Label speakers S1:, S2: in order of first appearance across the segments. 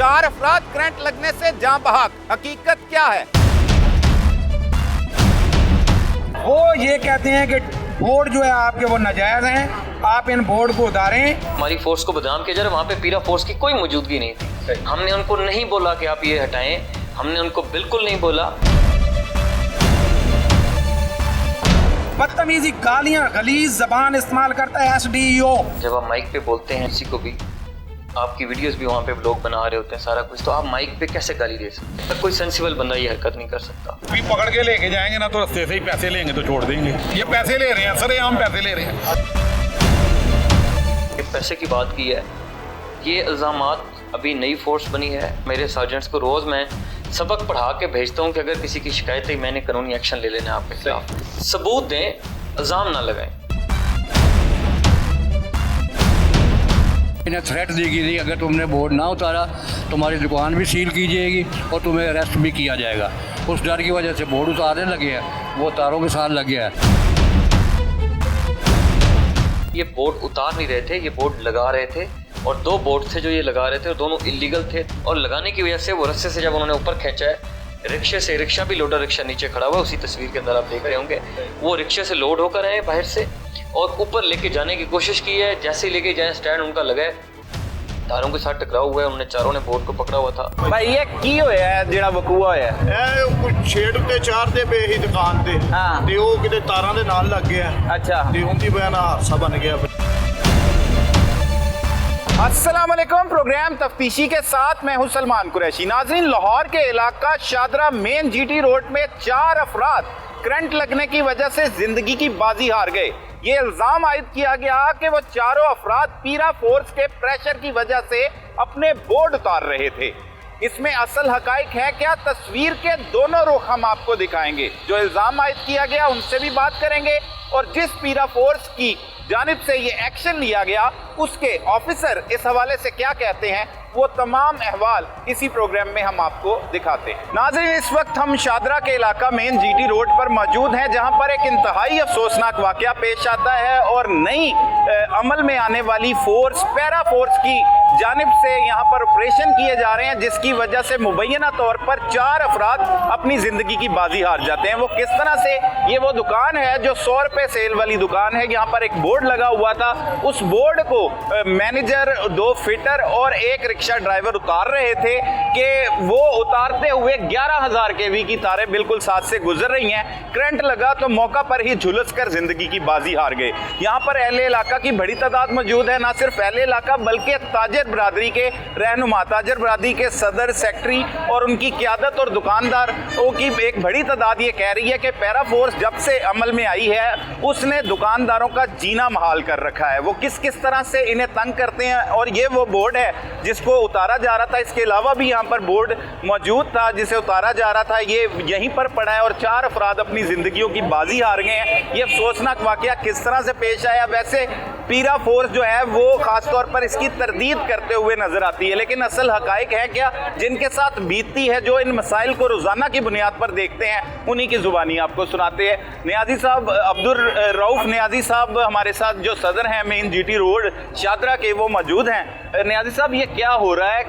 S1: 4 अफराद करंट लगने से जान बहक। हकीकत क्या है?
S2: वो ये कहते हैं कि बोर्ड जो है आपके वो नाजायज हैं, आप इन बोर्ड को उतारें।
S3: हमारी फोर्स को बदनाम किया जा रहा है, वहाँ पे पीरा फोर्स की कोई मौजूदगी नहीं थी। हमने उनको नहीं बोला कि आप ये हटाएं, हमने उनको बिल्कुल नहीं बोला।
S2: बदतमीजी, गालियां, गलीज जबान इस्तेमाल करता है SDO।
S3: जब आप माइक पे बोलते हैं किसी को भी, आपकी वीडियोस भी वहाँ पे लोग बना रहे होते हैं सारा कुछ, तो आप माइक पे कैसे गाली दे सकते हैं? कोई सेंसिबल बंदा ये हरकत नहीं कर सकता।
S4: भी पकड़ के लेके जाएंगे ना तो रस्ते से ही पैसे लेंगे तो छोड़ देंगे। ये पैसे ले रहे हैं, सरेआम पैसे ले रहे हैं।
S3: ये पैसे की बात की है, ये इल्ज़ामात अभी नई फोर्स बनी है। मेरे सार्जेंट्स को रोज़ मैं सबक पढ़ा के भेजता हूँ कि अगर किसी की शिकायत है मैंने कानूनी एक्शन ले लेना है आपके खिलाफ। सबूत दें, इल्ज़ाम ना लगाएं।
S5: इन्हें थ्रेट दी गई थी, अगर तुमने बोर्ड ना उतारा तुम्हारी दुकान भी सील की जाएगी और तुम्हें अरेस्ट भी किया जाएगा। उस डर की वजह से बोर्ड उतारने लगे हैं, वो तारों के साथ लगे हैं।
S3: ये बोर्ड उतार नहीं रहे थे, ये बोर्ड लगा रहे थे, और 2 बोर्ड थे जो ये लगा रहे थे और दोनों इलीगल थे। और लगाने की वजह से वो रस्से से जब उन्होंने ऊपर खींचा है, रिक्शे से, रिक्शा भी लोडर रिक्शा नीचे खड़ा हुआ है, उसी तस्वीर के अंदर आप देख रहे होंगे, वो रिक्शे से लोड होकर आए बाहर से और ऊपर लेके जाने की कोशिश की है। जैसे ही लेके जाए स्टैंड उनका लगा है, तारों के साथ टकराव हुआ है, उन्होंने चारों ने बोर्ड को पकड़ा हुआ था।
S1: भाई ये की होया है ਜਿਹੜਾ ਵਕੂਆ ਹੋਇਆ?
S6: ਇਹ ਕੁਝ ਛੇੜ ਉੱਤੇ ਚਾੜਦੇ ਪਏ ਸੀ ਦੁਕਾਨ ਤੇ
S1: ਹਾਂ।
S6: ਤੇ ਉਹ ਕਿਤੇ ਤਾਰਾਂ ਦੇ ਨਾਲ ਲੱਗ ਗਿਆ।
S1: अच्छा,
S6: ਤੇ ਉਹਦੀ ਵਜ੍ਹਾ ਨਾਲ ਹਾਦਸਾ ਬਣ ਗਿਆ।
S1: अस्सलाम वालेकुम। प्रोग्राम तफ्तीशी के साथ मैं हूं सलमान कुरैशी। नाज़रीन, लाहौर के इलाका शादरा मेन GT रोड में 4 अफराद करंट लगने की वजह से जिंदगी की बाजी हार गए। ये इल्ज़ाम आयद किया गया कि वो चारों अफराद पीरा फोर्स के प्रेशर की वजह से अपने बोर्ड उतार रहे थे। इसमें असल हकाइक है क्या? तस्वीर के दोनों रुख हम आपको दिखाएंगे। जो इल्ज़ाम आयद किया गया उनसे भी बात करेंगे और जिस पीरा फोर्स की जानिब से ये एक्शन लिया गया उसके ऑफिसर इस हवाले से क्या कहते हैं, वो तमाम अहवाल इसी प्रोग्राम में हम आपको दिखाते हैं। नाज़रीन, इस वक्त हम शादरा के इलाका मेन GT रोड पर मौजूद हैं, जहां पर एक इंतहाई अफसोसनाक वाक़या पेश आता है और नई अमल में आने वाली फोर्स, पैरा फोर्स की जानिब से यहाँ पर ऑपरेशन किए जा रहे हैं, जिसकी वजह से मुबैना तौर पर 4 अफराद अपनी ज़िंदगी की बाजी हार जाते हैं। वो किस तरह से? ये वो दुकान है जो 100 रुपये सेल वाली दुकान है। यहाँ पर एक बोर्ड लगा हुआ था, उस बोर्ड को मैनेजर, 2 फिटर और 1 रिक्शा ड्राइवर उतार रहे थे कि वो उतारते हुए 11,000 kV की तारें बिल्कुल साथ से गुजर रही हैं। करंट लगा तो मौका पर ही झुलस कर जिंदगी की बाजी हार गए। यहाँ पर अहले इलाका की बड़ी तादाद मौजूद है, ना सिर्फ अहले इलाका बल्कि ताजर बरादरी के रहनुमा, ताजर बरादरी के सदर, सेक्रेटरी और उनकी क़यादत और दुकानदारों की एक बड़ी तादाद ये कह रही है कि पैरा फोर्स जब से अमल में आई है उसने दुकानदारों का जीना महाल कर रखा है। वो किस किस तरह से इन्हें तंग करते हैं। और ये वो बोर्ड है जिसको उतारा जा रहा था। इसके अलावा भी यहाँ पर बोर्ड मौजूद था जिसे उतारा जा रहा था, ये यहीं पर पड़ा है और 4 अफराद अपनी ज़िंदगियों की बाजी हार गए हैं। ये अफसोसनाक वाक़या किस तरह से पेश आया? वैसे पीरा फोर्स जो है वो ख़ास तौर पर इसकी तरदीद करते हुए नज़र आती है, लेकिन असल हकाइक है क्या जिनके साथ बीतती है, जो इन मसाइल को रोज़ाना की बुनियाद पर देखते हैं, उन्हीं की ज़ुबानी आपको सुनाते हैं। नियाज़ी साहब, अब्दुल रऊफ़ नियाज़ी साहब हमारे साथ जो सदर हैं मेन GT रोड शादरा के, वो मौजूद हैं। नियाज़ी साहब, ये क्या हो रहा है?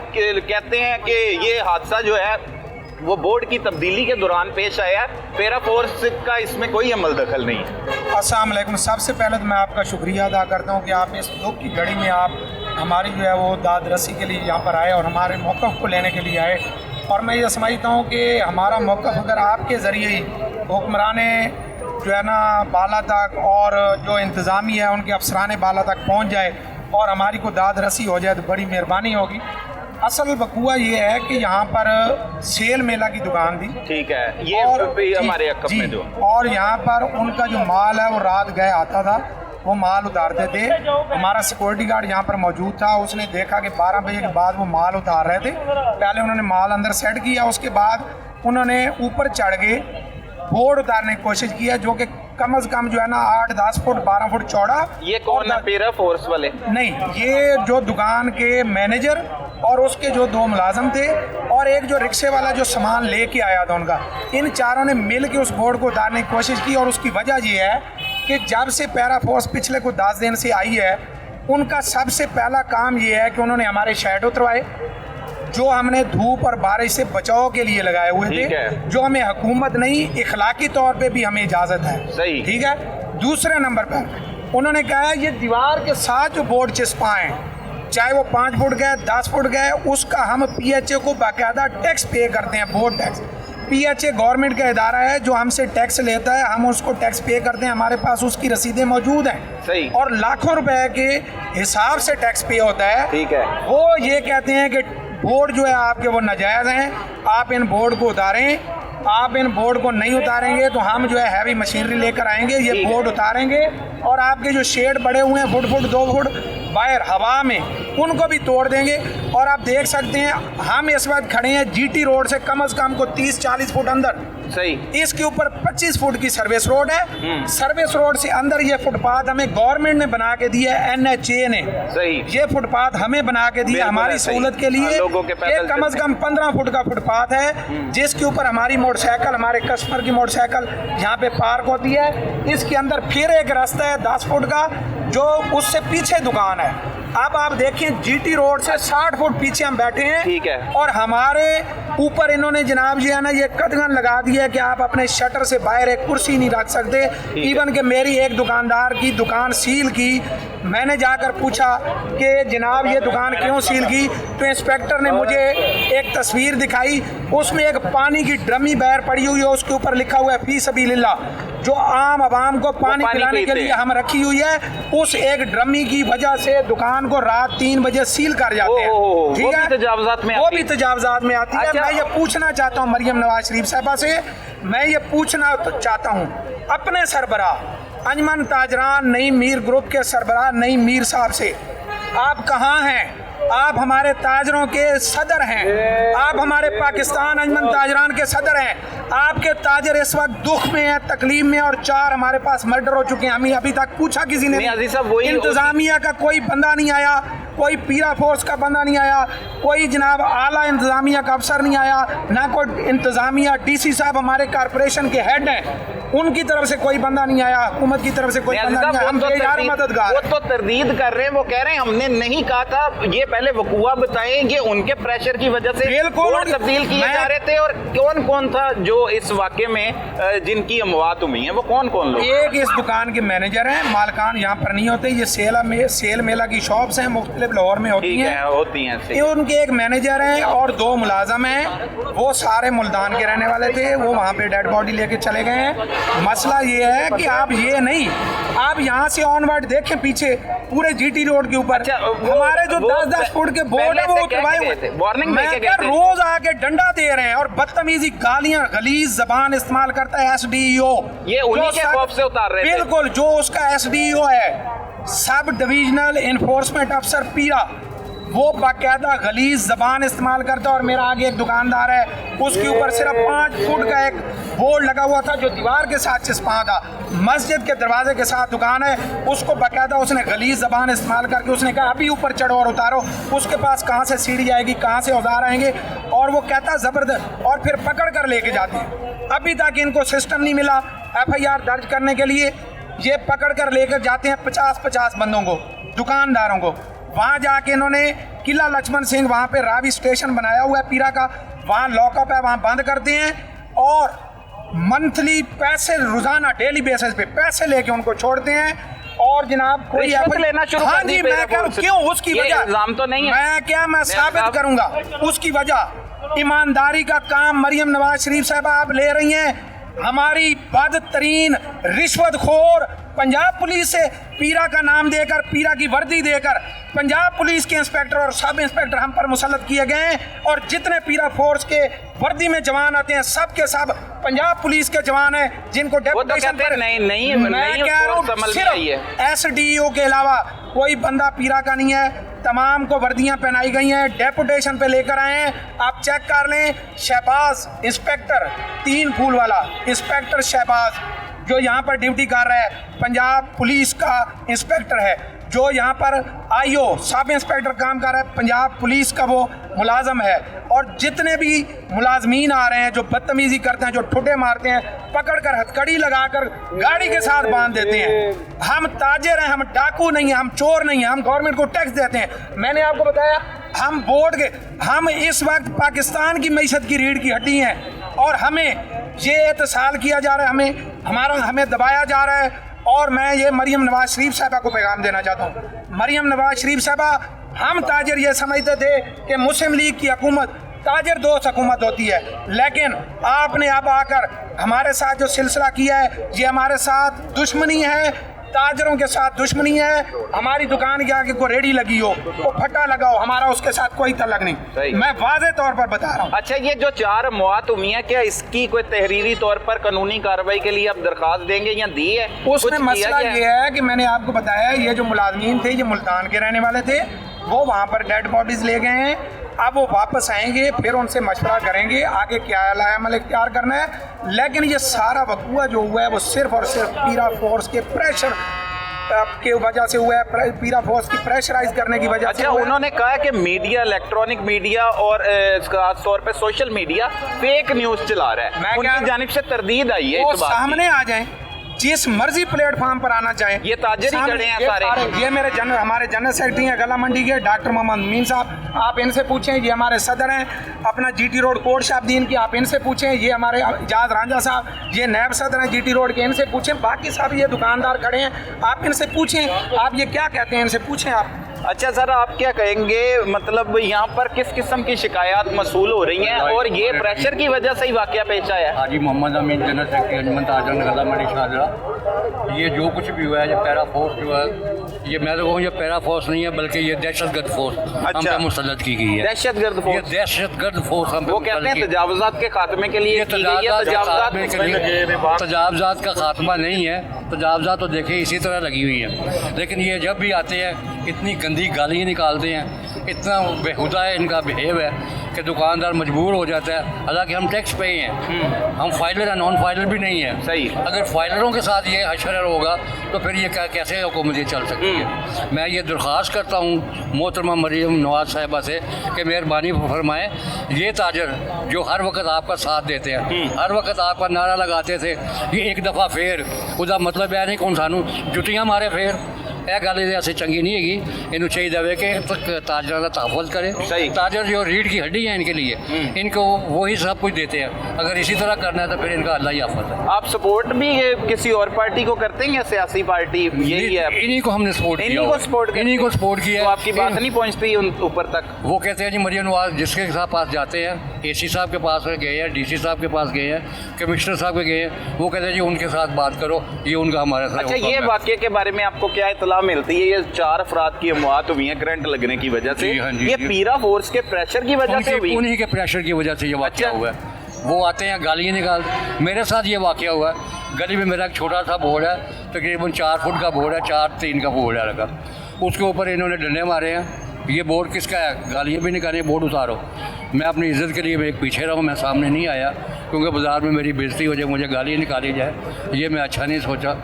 S1: कहते हैं कि ये हादसा जो है वो बोर्ड की तब्दीली के दौरान पेश आया है, पैरा फोर्स का इसमें कोई अमल दखल नहीं है।
S2: अस्सलाम वालेकुम। सबसे पहले तो मैं आपका शुक्रिया अदा करता हूँ कि आप इस दुख की घड़ी में आप हमारी जो है वो दाद रसी के लिए यहाँ पर आए और हमारे मौक़िफ़ को लेने के लिए आए। और मैं ये समझता हूँ कि हमारा मौक़िफ़ अगर आपके ज़रिए ही हुक्मरान जो है ना बाला तक और जो इंतज़ामी है उनके अफसरान बाला तक पहुँच जाए और हमारी को दाद रसी हो जाए तो बड़ी मेहरबानी होगी। असल वकूआ ये है कि यहाँ पर सेल मेला की दुकान थी,
S1: ठीक है, ये
S2: और
S1: हमारे अकब में जो,
S2: और यहाँ पर उनका जो माल है वो रात गए आता था, वो माल उतारते थे। हमारा सिक्योरिटी गार्ड यहाँ पर मौजूद था, उसने देखा कि 12 बजे के बाद वो माल उतार रहे थे। पहले उन्होंने माल अंदर सेट किया, उसके बाद उन्होंने ऊपर चढ़ के बोर्ड उतारने की कोशिश की है, जो कि कम से कम जो है ना 8-10 फुट 12 फुट चौड़ा।
S1: ये कौन है पैरा फोर्स वाले?
S2: नहीं, ये जो दुकान के मैनेजर और उसके जो 2 मुलाजम थे और एक जो रिक्शे वाला जो सामान लेके आया था उनका, इन चारों ने मिल के उस बोर्ड को उतारने की कोशिश की। और उसकी वजह ये है कि जब से पैरा फोर्स पिछले कुछ 10 दिन से आई है, उनका सबसे पहला काम ये है कि उन्होंने हमारे शेड उतरवाए, जो हमने धूप और बारिश से बचाव के लिए लगाए हुए
S1: ठीक
S2: थे,
S1: है।
S2: जो हमें हुकूमत नहीं इखलाकी तौर पे भी हमें इजाज़त है।
S1: सही।
S2: ठीक है। दूसरे नंबर पर उन्होंने कहा ये दीवार के साथ जो बोर्ड चिपकाएं, चाहे वो 5 फुट गए 10 फुट गए, उसका हम PHA को बाकायदा टैक्स पे करते हैं, बोर्ड टैक्स। PHA गवर्नमेंट का इदारा है जो हमसे टैक्स लेता है, हम उसको टैक्स पे करते हैं, हमारे पास उसकी रसीदें मौजूद हैं।
S1: सही।
S2: और लाखों रुपए के हिसाब से टैक्स पे होता है।
S1: ठीक है।
S2: वो ये कहते हैं कि बोर्ड जो है आपके वो नाजायज़ हैं, आप इन बोर्ड को उतारें। आप इन बोर्ड को नहीं उतारेंगे तो हम जो है हैवी मशीनरी लेकर आएंगे, ये
S1: ठीक है।
S2: बोर्ड उतारेंगे और आपके जो शेड बड़े हुए हैं फुट 2 फुट बाहर हवा में, उनको भी तोड़ देंगे। और आप देख सकते हैं हम इस वक्त खड़े हैं GT रोड से कम से कम को 30-40 फुट अंदर।
S1: सही।
S2: इसके ऊपर 25 फुट की सर्विस रोड है। सर्विस रोड से अंदर ये फुटपाथ हमें गवर्नमेंट ने बना के दिया है, NHA ने।
S1: सही।
S2: ये फुटपाथ हमें बना के दिया
S1: बिल्कुल
S2: हमारी
S1: है, सही।
S2: सहूलत के लिए।
S1: लोगों के पैदल
S2: ये कम से कम 15 फुट का फुटपाथ है जिसके ऊपर हमारी मोटरसाइकिल, हमारे कस्टमर की मोटरसाइकिल यहाँ पे पार्क होती है। इसके अंदर फिर एक रास्ता है 10 फुट का जो उससे पीछे दुकान है। अब आप देखें GT रोड से 60 फुट पीछे हम बैठे हैं।
S1: ठीक है।
S2: और हमारे ऊपर इन्होंने जनाब जी है ना ये कदगन लगा दिया है कि आप अपने शटर से बाहर एक कुर्सी नहीं रख सकते। इवन कि मेरी एक दुकानदार की दुकान सील की, मैंने जाकर पूछा कि जनाब ये दुकान क्यों सील की, तो इंस्पेक्टर ने मुझे एक तस्वीर दिखाई, उसमें एक पानी की ड्रमी बाहर पड़ी हुई है, उसके ऊपर लिखा हुआ है फी सबीलिल्लाह, जो आम आवाम को पानी पिलाने के लिए हम रखी हुई है। उस एक ड्रमी की वजह से दुकान को रात 3 बजे सील कर जाते हैं।
S1: वो
S2: ठीक
S1: भी
S2: है,
S1: तजावुज़ात में
S2: वो
S1: आती
S2: भी
S1: है।
S2: तजावुज़ात में आती है।
S1: अच्छा।
S2: मैं ये पूछना चाहता हूँ मरियम नवाज शरीफ साहबा से, मैं ये पूछना चाहता हूँ अपने सरबराह अंजमन ताजरान नईम मीर ग्रुप के सरबराह नईम मीर साहब से, आप कहाँ हैं? आप हमारे ताजरों के सदर हैं, आप हमारे पाकिस्तान अंजमन ताजरान के सदर हैं। आपके ताजर इस वक्त दुख में हैं, तकलीफ में, और 4 हमारे पास मर्डर हो चुके हैं। हमें अभी तक पूछा किसी ने
S1: नहीं, अजीज साहब, वही
S2: इंतजामिया का कोई बंदा नहीं आया, कोई पीरा फोर्स का बंदा नहीं आया, कोई जनाब आला इंतजामिया का अफसर नहीं आया, ना कोई इंतजामिया DC साहब हमारे कारपोरेशन के हेड हैं, उनकी तरफ से कोई बंदा नहीं आया, हुकूमत की तरफ से कोई बंदा नहीं आया। हम बेजार मददगार
S1: वो तो तरदीद कर रहे हैं, वो कह रहे हैं हमने नहीं कहा था, ये पहले वकूआ बताएं, ये उनके प्रेशर की वजह से
S2: बिल्कुल
S1: बोर्ड तब्दील किए जा रहे थे। और कौन कौन था जो इस वाक़े में जिनकी अमवात हुई हैं, वो कौन कौन लोग?
S2: एक इस दुकान के मैनेजर हैं, मालकान यहाँ पर नहीं होते, ये सेल मेला की शॉप्स हैं, मुख्तलिफ लाहौर में होती
S1: ठीक
S2: हैं,
S1: है, होती हैं
S2: ये उनके एक मैनेजर हैं और 2 मुलाजम हैं। वो सारे मुल्तान के रहने वाले थे, वो वहाँ पे डेड बॉडी लेके चले गए हैं। मसला ये है कि आप ये नहीं, आप यहाँ से ऑनवर्ड देखें पीछे पूरे GT रोड के ऊपर
S1: अच्छा,
S2: हमारे जो 10-10 फुट के बोर्ड है वो उतरवाए हुए थे।
S1: वार्निंग
S2: मैं क्या रोज आके डंडा दे रहे हैं और बदतमीजी गालियां गलीज जबान इस्तेमाल करता है SDO।
S1: ये उन्हीं के खौफ से उतार रहे थे।
S2: बिल्कुल, जो उसका SDO है सब डिविजनल इन्फोर्समेंट अफसर पीरा, वो बाकायदा गलीज जबान इस्तेमाल करता है। और मेरा आगे एक दुकानदार है, उसके ऊपर सिर्फ 5 फुट का एक बोर्ड लगा हुआ था जो दीवार के साथ चिपका था, मस्जिद के दरवाजे के साथ दुकान है, उसको बाकायदा उसने गलीज जबान इस्तेमाल करके उसने कहा अभी ऊपर चढ़ो और उतारो। उसके पास कहाँ से सीढ़ी आएगी, कहाँ से औजार आएंगे, और वो कहता ज़बरदस्त, और फिर पकड़ कर लेके जाते हैं। अभी तक इनको सिस्टम नहीं मिला FIR दर्ज करने के लिए, ये पकड़ कर लेकर जाते हैं 50-50 बंदों को, दुकानदारों को। वहाँ जाके इन्होंने किला लक्ष्मण सिंह, वहाँ पे रावी स्टेशन बनाया हुआ है पीरा का, वहाँ लॉकअप है, वहाँ बंद करते हैं और मंथली पैसे, रोजाना डेली बेसिस पे पैसे लेके उनको छोड़ते हैं। और जनाब कोई
S1: रिश्वत लेना शुरू
S2: हाँ
S1: कर दी
S2: जी,
S1: पीरा
S2: मैं कह
S1: फोर्स।
S2: क्यों, उसकी
S1: ये
S2: वजह
S1: इल्जाम तो नहीं है।
S2: मैं क्या, मैं साबित
S1: साहब।
S2: करूंगा उसकी वजह। ईमानदारी का काम मरियम नवाज शरीफ साहब आप ले रही हैं। हमारी बदतरीन रिश्वतखोर पंजाब पुलिस से पीरा का नाम देकर, पीरा की वर्दी देकर पंजाब पुलिस के इंस्पेक्टर और सब इंस्पेक्टर हम पर मुसल्लत किए गए हैं। और जितने पीरा फोर्स के वर्दी में जवान आते हैं सब के सब पंजाब पुलिस के जवान हैं जिनको डेपुटेशन पर
S1: नहीं
S2: मैं कह रहा हूँ सिर्फ SDO के अलावा कोई बंदा पीरा का नहीं है। तमाम को वर्दियां पहनाई गई हैं, डेपुटेशन पे लेकर आए हैं। आप चेक कर लें, शहबाज इंस्पेक्टर 3 फूल वाला इंस्पेक्टर शहबाज जो यहाँ पर ड्यूटी कर रहा है, पंजाब पुलिस का इंस्पेक्टर है, जो यहाँ पर आईओ सब इंस्पेक्टर काम कर रहा है, पंजाब पुलिस का वो मुलाजम है, और जितने भी मुलाजमीन आ रहे हैं जो बदतमीजी करते हैं, जो ठुड्डे मारते हैं, पकड़कर हथकड़ी लगाकर गाड़ी के साथ बांध देते हैं। हम ताजिर हैं, हम डाकू नहीं हैं, हम चोर नहीं हैं, हम गवर्नमेंट को टैक्स देते हैं। मैंने आपको बताया हम बोर्ड के, हम इस वक्त पाकिस्तान की मईशत की रीढ़ की हड्डी हैं, और हमें ये एतसाल किया जा रहा है, हमें दबाया जा रहा है। और मैं ये मरियम नवाज शरीफ साहबा को पैगाम देना चाहता हूँ। मरियम नवाज शरीफ साहबा, हम ताजिर ये समझते थे कि मुस्लिम लीग की हुकूमत ताजिर दोस्त हुकूमत होती है, लेकिन आपने अब आकर हमारे साथ जो सिलसिला किया है, ये हमारे साथ दुश्मनी है, ताजरों के साथ दुश्मनी है। हमारी दुकान के आगे कोई रेडी लगी हो, वो फटा लगाओ, हमारा उसके साथ कोई तल्लुक नहीं। मैं वाज़े तौर पर बता रहा हूँ।
S1: अच्छा, ये जो 4 मौत हुई है, क्या इसकी कोई तहरीरी तौर पर कानूनी कार्रवाई के लिए आप दरखास्त देंगे या दी है?
S2: उसमें मसला ये है कि मैंने आपको बताया, ये जो मुलाजमीन थे, ये मुल्तान के रहने वाले थे, वो वहाँ पर डेड बॉडीज ले गए हैं। अब वो वापस आएंगे, फिर उनसे मशवरा करेंगे आगे क्या अमल इख्तियार करना है। लेकिन ये सारा वकूआ जो हुआ है वो सिर्फ और सिर्फ पीरा फोर्स के प्रेशर के वजह से हुआ है, पीरा फोर्स की प्रेशराइज करने की वजह से।
S1: अच्छा, उन्होंने कहा कि मीडिया, इलेक्ट्रॉनिक मीडिया और खास तौर पे सोशल मीडिया फेक न्यूज चला रहा है। उनकी जानिब से तरदीद आई है,
S2: वो सामने आ जाएं, जिस मर्जी प्लेटफॉर्म पर आना चाहें।
S1: ये ताजिर ही खड़े हैं सारे।
S2: ये मेरे हमारे जनरल सेक्रेटरी हैं गला मंडी के, डॉक्टर मोहम्मद मीन साहब, आप इनसे पूछें। ये हमारे सदर हैं अपना जीटी रोड कोट शाब्दीन की, आप इनसे पूछें। ये हमारे इजाज रांझा साहब, ये नैब सदर हैं जीटी रोड के, इनसे पूछें। बाकी साहब ये दुकानदार खड़े हैं, आप इनसे पूछें, आप ये क्या कहते हैं, इनसे पूछें आप।
S1: अच्छा सर, आप क्या कहेंगे, मतलब यहाँ पर किस किस्म की शिकायत मसूल हो रही हैं और ये प्रेशर की वजह से ही वाकया पेश आया है?
S5: हाजी मोहम्मद अमीन, जनरल सेक्रेटरी अंजुमन ताजर गला मंडी शाहजहाँ। ये जो कुछ भी हुआ है, ये पैरा फोर्स जो है, ये मैं तो कहूँ ये पैरा फोर्स नहीं है, बल्कि ये दहशतगर्द फोर्स हम पे मुसल्लत की गई है।
S1: दहशतगर्द फोर्स,
S5: ये दहशतगर्द फोर्स हम पे,
S1: वो कहते हैं तजावुज़ात के खात्मे के लिए की गई है।
S5: तजावुज़ात का खात्मा नहीं है, तजावुज़ात तो देखें इसी तरह लगी हुई है। लेकिन ये जब भी आते हैं इतनी गंदी गालियाँ निकालते हैं, इतना बेहुदा है इनका बिहेव है कि दुकानदार मजबूर हो जाता है। हालांकि हम टैक्स पे ही हैं, हम फाइलर हैं, नॉन फाइलर भी नहीं है।
S1: सही। अगर
S5: फाइलरों के साथ ये हशर होगा तो फिर ये कैसे हुकूमत चल सकती है? मैं ये दरख्वास्त करता हूँ मोहतरमा मरियम नवाज साहिबा से कि मेहरबानी फरमाएं, ये ताजर जो हर वक्त आपका साथ देते हैं, हर वक्त आपका नारा लगाते थे, ये एक दफ़ा फेर उसका मतलब है नहीं कौन सानू जुतियाँ मारे फेर यह गल ऐसे चंगी नहीं हैगी। इन्हों चाहिए कि ताजर का तहफ़्फ़ुज़ करें। ताजर जो रीढ़ की हड्डी है इनके लिए, इनको वही सब कुछ देते हैं। अगर इसी तरह करना है तो फिर इनका अल्लाह ही आफत है।
S1: आप सपोर्ट भी किसी और पार्टी को करते हैं या सियासी पार्टी यही है?
S5: इन्हीं को हमने सपोर्ट किया, इन्हीं को सपोर्ट किया।
S1: तो आपकी बात नहीं पहुँचती ऊपर तक?
S5: वो कहते हैं जी मरियम नवाज जिसके पास जाते हैं, AC साहब के पास गए हैं, DC साहब के पास गए हैं, कमिश्नर साहब के गए हैं, वो कहते हैं जी उनके साथ बात करो, ये उनका हमारे साथ।
S1: अच्छा, ये वाक़े के बारे में आपको क्या इत्तला मिलती है? ये 4 अफराद की मौत हुई है करंट लगने की वजह से, ये पीरा फोर्स के प्रेशर की वजह से हुई?
S5: उन्हीं के प्रेशर की वजह से ये वाक़या हुआ है। वो आते हैं गालियाँ निकाल। मेरे साथ ये वाक़या हुआ है, गली में मेरा एक छोटा सा बोर्ड है, तकरीबन 4 फुट का बोर्ड है, 4-3 का बोर्ड है लगा, उसके ऊपर इन्होंने डंडे मारे हैं। ये बोर्ड किसका है? गालियाँ भी निकालें, बोर्ड उतारो। मैं अपनी इज़्ज़त के लिए मैं एक पीछे रहा, मैं सामने नहीं आया क्योंकि बाज़ार में मेरी बेइज्जती हो जाए, मुझे गालियाँ निकाली जाए, ये मैं अच्छा नहीं सोचा।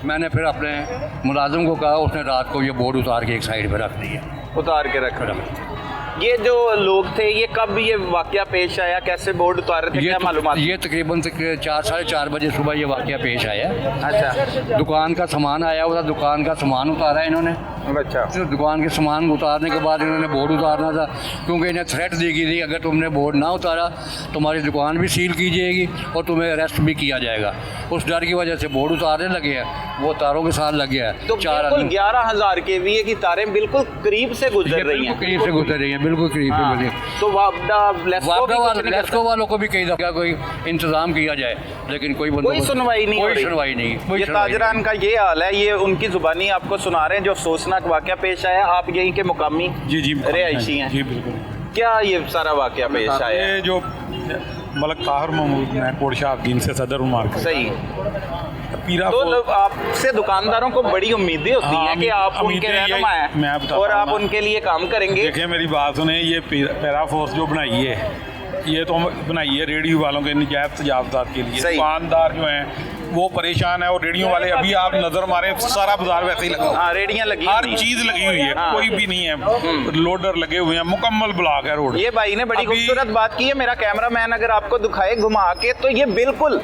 S5: मैंने फिर अपने मुलाजिम को कहा, उसने रात को ये बोर्ड उतार के एक साइड पर रख दिया।
S1: उतार के रख रहा। ये जो लोग थे, ये कब ये वाक़या पेश आया, कैसे बोर्ड उतारे थे, क्या मालूमात?
S5: ये तकरीबन 4-4:30 बजे सुबह ये वाक़या पेश आया।
S1: अच्छा।
S5: दुकान का सामान आया हुआ था, दुकान का सामान उतारा इन्होंने।
S1: अच्छा।
S5: तो दुकान के सामान उतारने के बाद इन्होंने बोर्ड उतारना था, क्योंकि इन्हें थ्रेट दी गई थी अगर तुमने बोर्ड ना उतारा तुम्हारी दुकान भी सील की जाएगी और तुम्हें अरेस्ट भी किया जाएगा। उस डर की वजह से बोर्ड उतारने लगे हैं, वो तारों के साथ लग गया है।
S1: तो 11,000 KVA की तारें बिल्कुल करीब से गुजर रही हैं।
S5: करीब से गुजर रही हैं, बिल्कुल करीब से गुजर।
S1: तो
S5: लेस्को वालों को भी कई दफ़ा कोई इंतजाम किया जाए, लेकिन कोई
S1: सुनवाई नहीं,
S5: कोई सुनवाई नहीं।
S1: ये ताजरान का ये हाल है, ये उनकी जुबानी आपको सुना रहे हैं जो अफसोसनाक वाक़या पेश आया। आप यहीं के मुकामी रिहायशी हैं?
S4: जी बिल्कुल।
S1: क्या ये सारा वाक़या पेश आया?
S4: ये जो मलक ताहिर महमूद, मैं कोट शाब्दीन से सदर हूँ मार्केट।
S1: सही।
S4: पीरा
S1: तो आपसे दुकानदारों को बड़ी उम्मीदें होती हैं कि आप उनके रहनुमा हैं और आप उनके लिए काम करेंगे।
S4: देखिए मेरी बात सुने, ये पैरा फोर्स जो बनाई है, ये तो बनाई है रेडियो वालों के निजायज़ तजावुज़ात के लिए। दुकानदार जो हैं वो परेशान है। और रेडियो वाले अभी आप नजर मारे सारा बाजार वैसे ही लगा,
S1: हाँ रेडियां लगी
S4: हर
S1: हुई हैं।
S4: चीज लगी हुई है,
S1: हाँ।
S4: कोई भी नहीं है, लोडर लगे हुए हैं, मुकम्मल ब्लॉक है रोड।
S1: ये भाई ने बड़ी
S4: अभी-
S1: खूबसूरत बात की है। मेरा कैमरामैन अगर आपको दिखाए घुमा के, तो ये बिल्कुल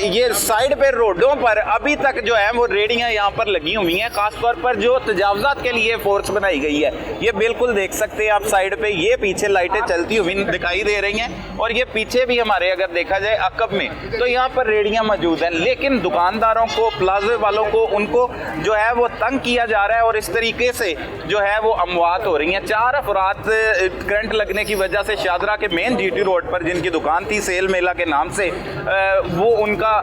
S1: ये साइड पे रोडों पर अभी तक जो है वो रेडियां यहाँ पर लगी हुई हैं, खासतौर पर जो तजावजात के लिए फोर्स बनाई गई है। ये बिल्कुल देख सकते हैं आप साइड पे, ये पीछे लाइटें चलती हुई दिखाई दे रही हैं, और ये पीछे भी हमारे अगर देखा जाए अकब में, तो यहाँ पर रेडियां मौजूद हैं। लेकिन दुकानदारों को, प्लाजे वालों को, उनको जो है वो तंग किया जा रहा है, और इस तरीके से जो है वो अमवात हो रही हैं। 4 अफराद करंट लगने की वजह से शादरा के मेन जीटी रोड पर, जिनकी दुकान थी सेल मेला के नाम से, वो उनका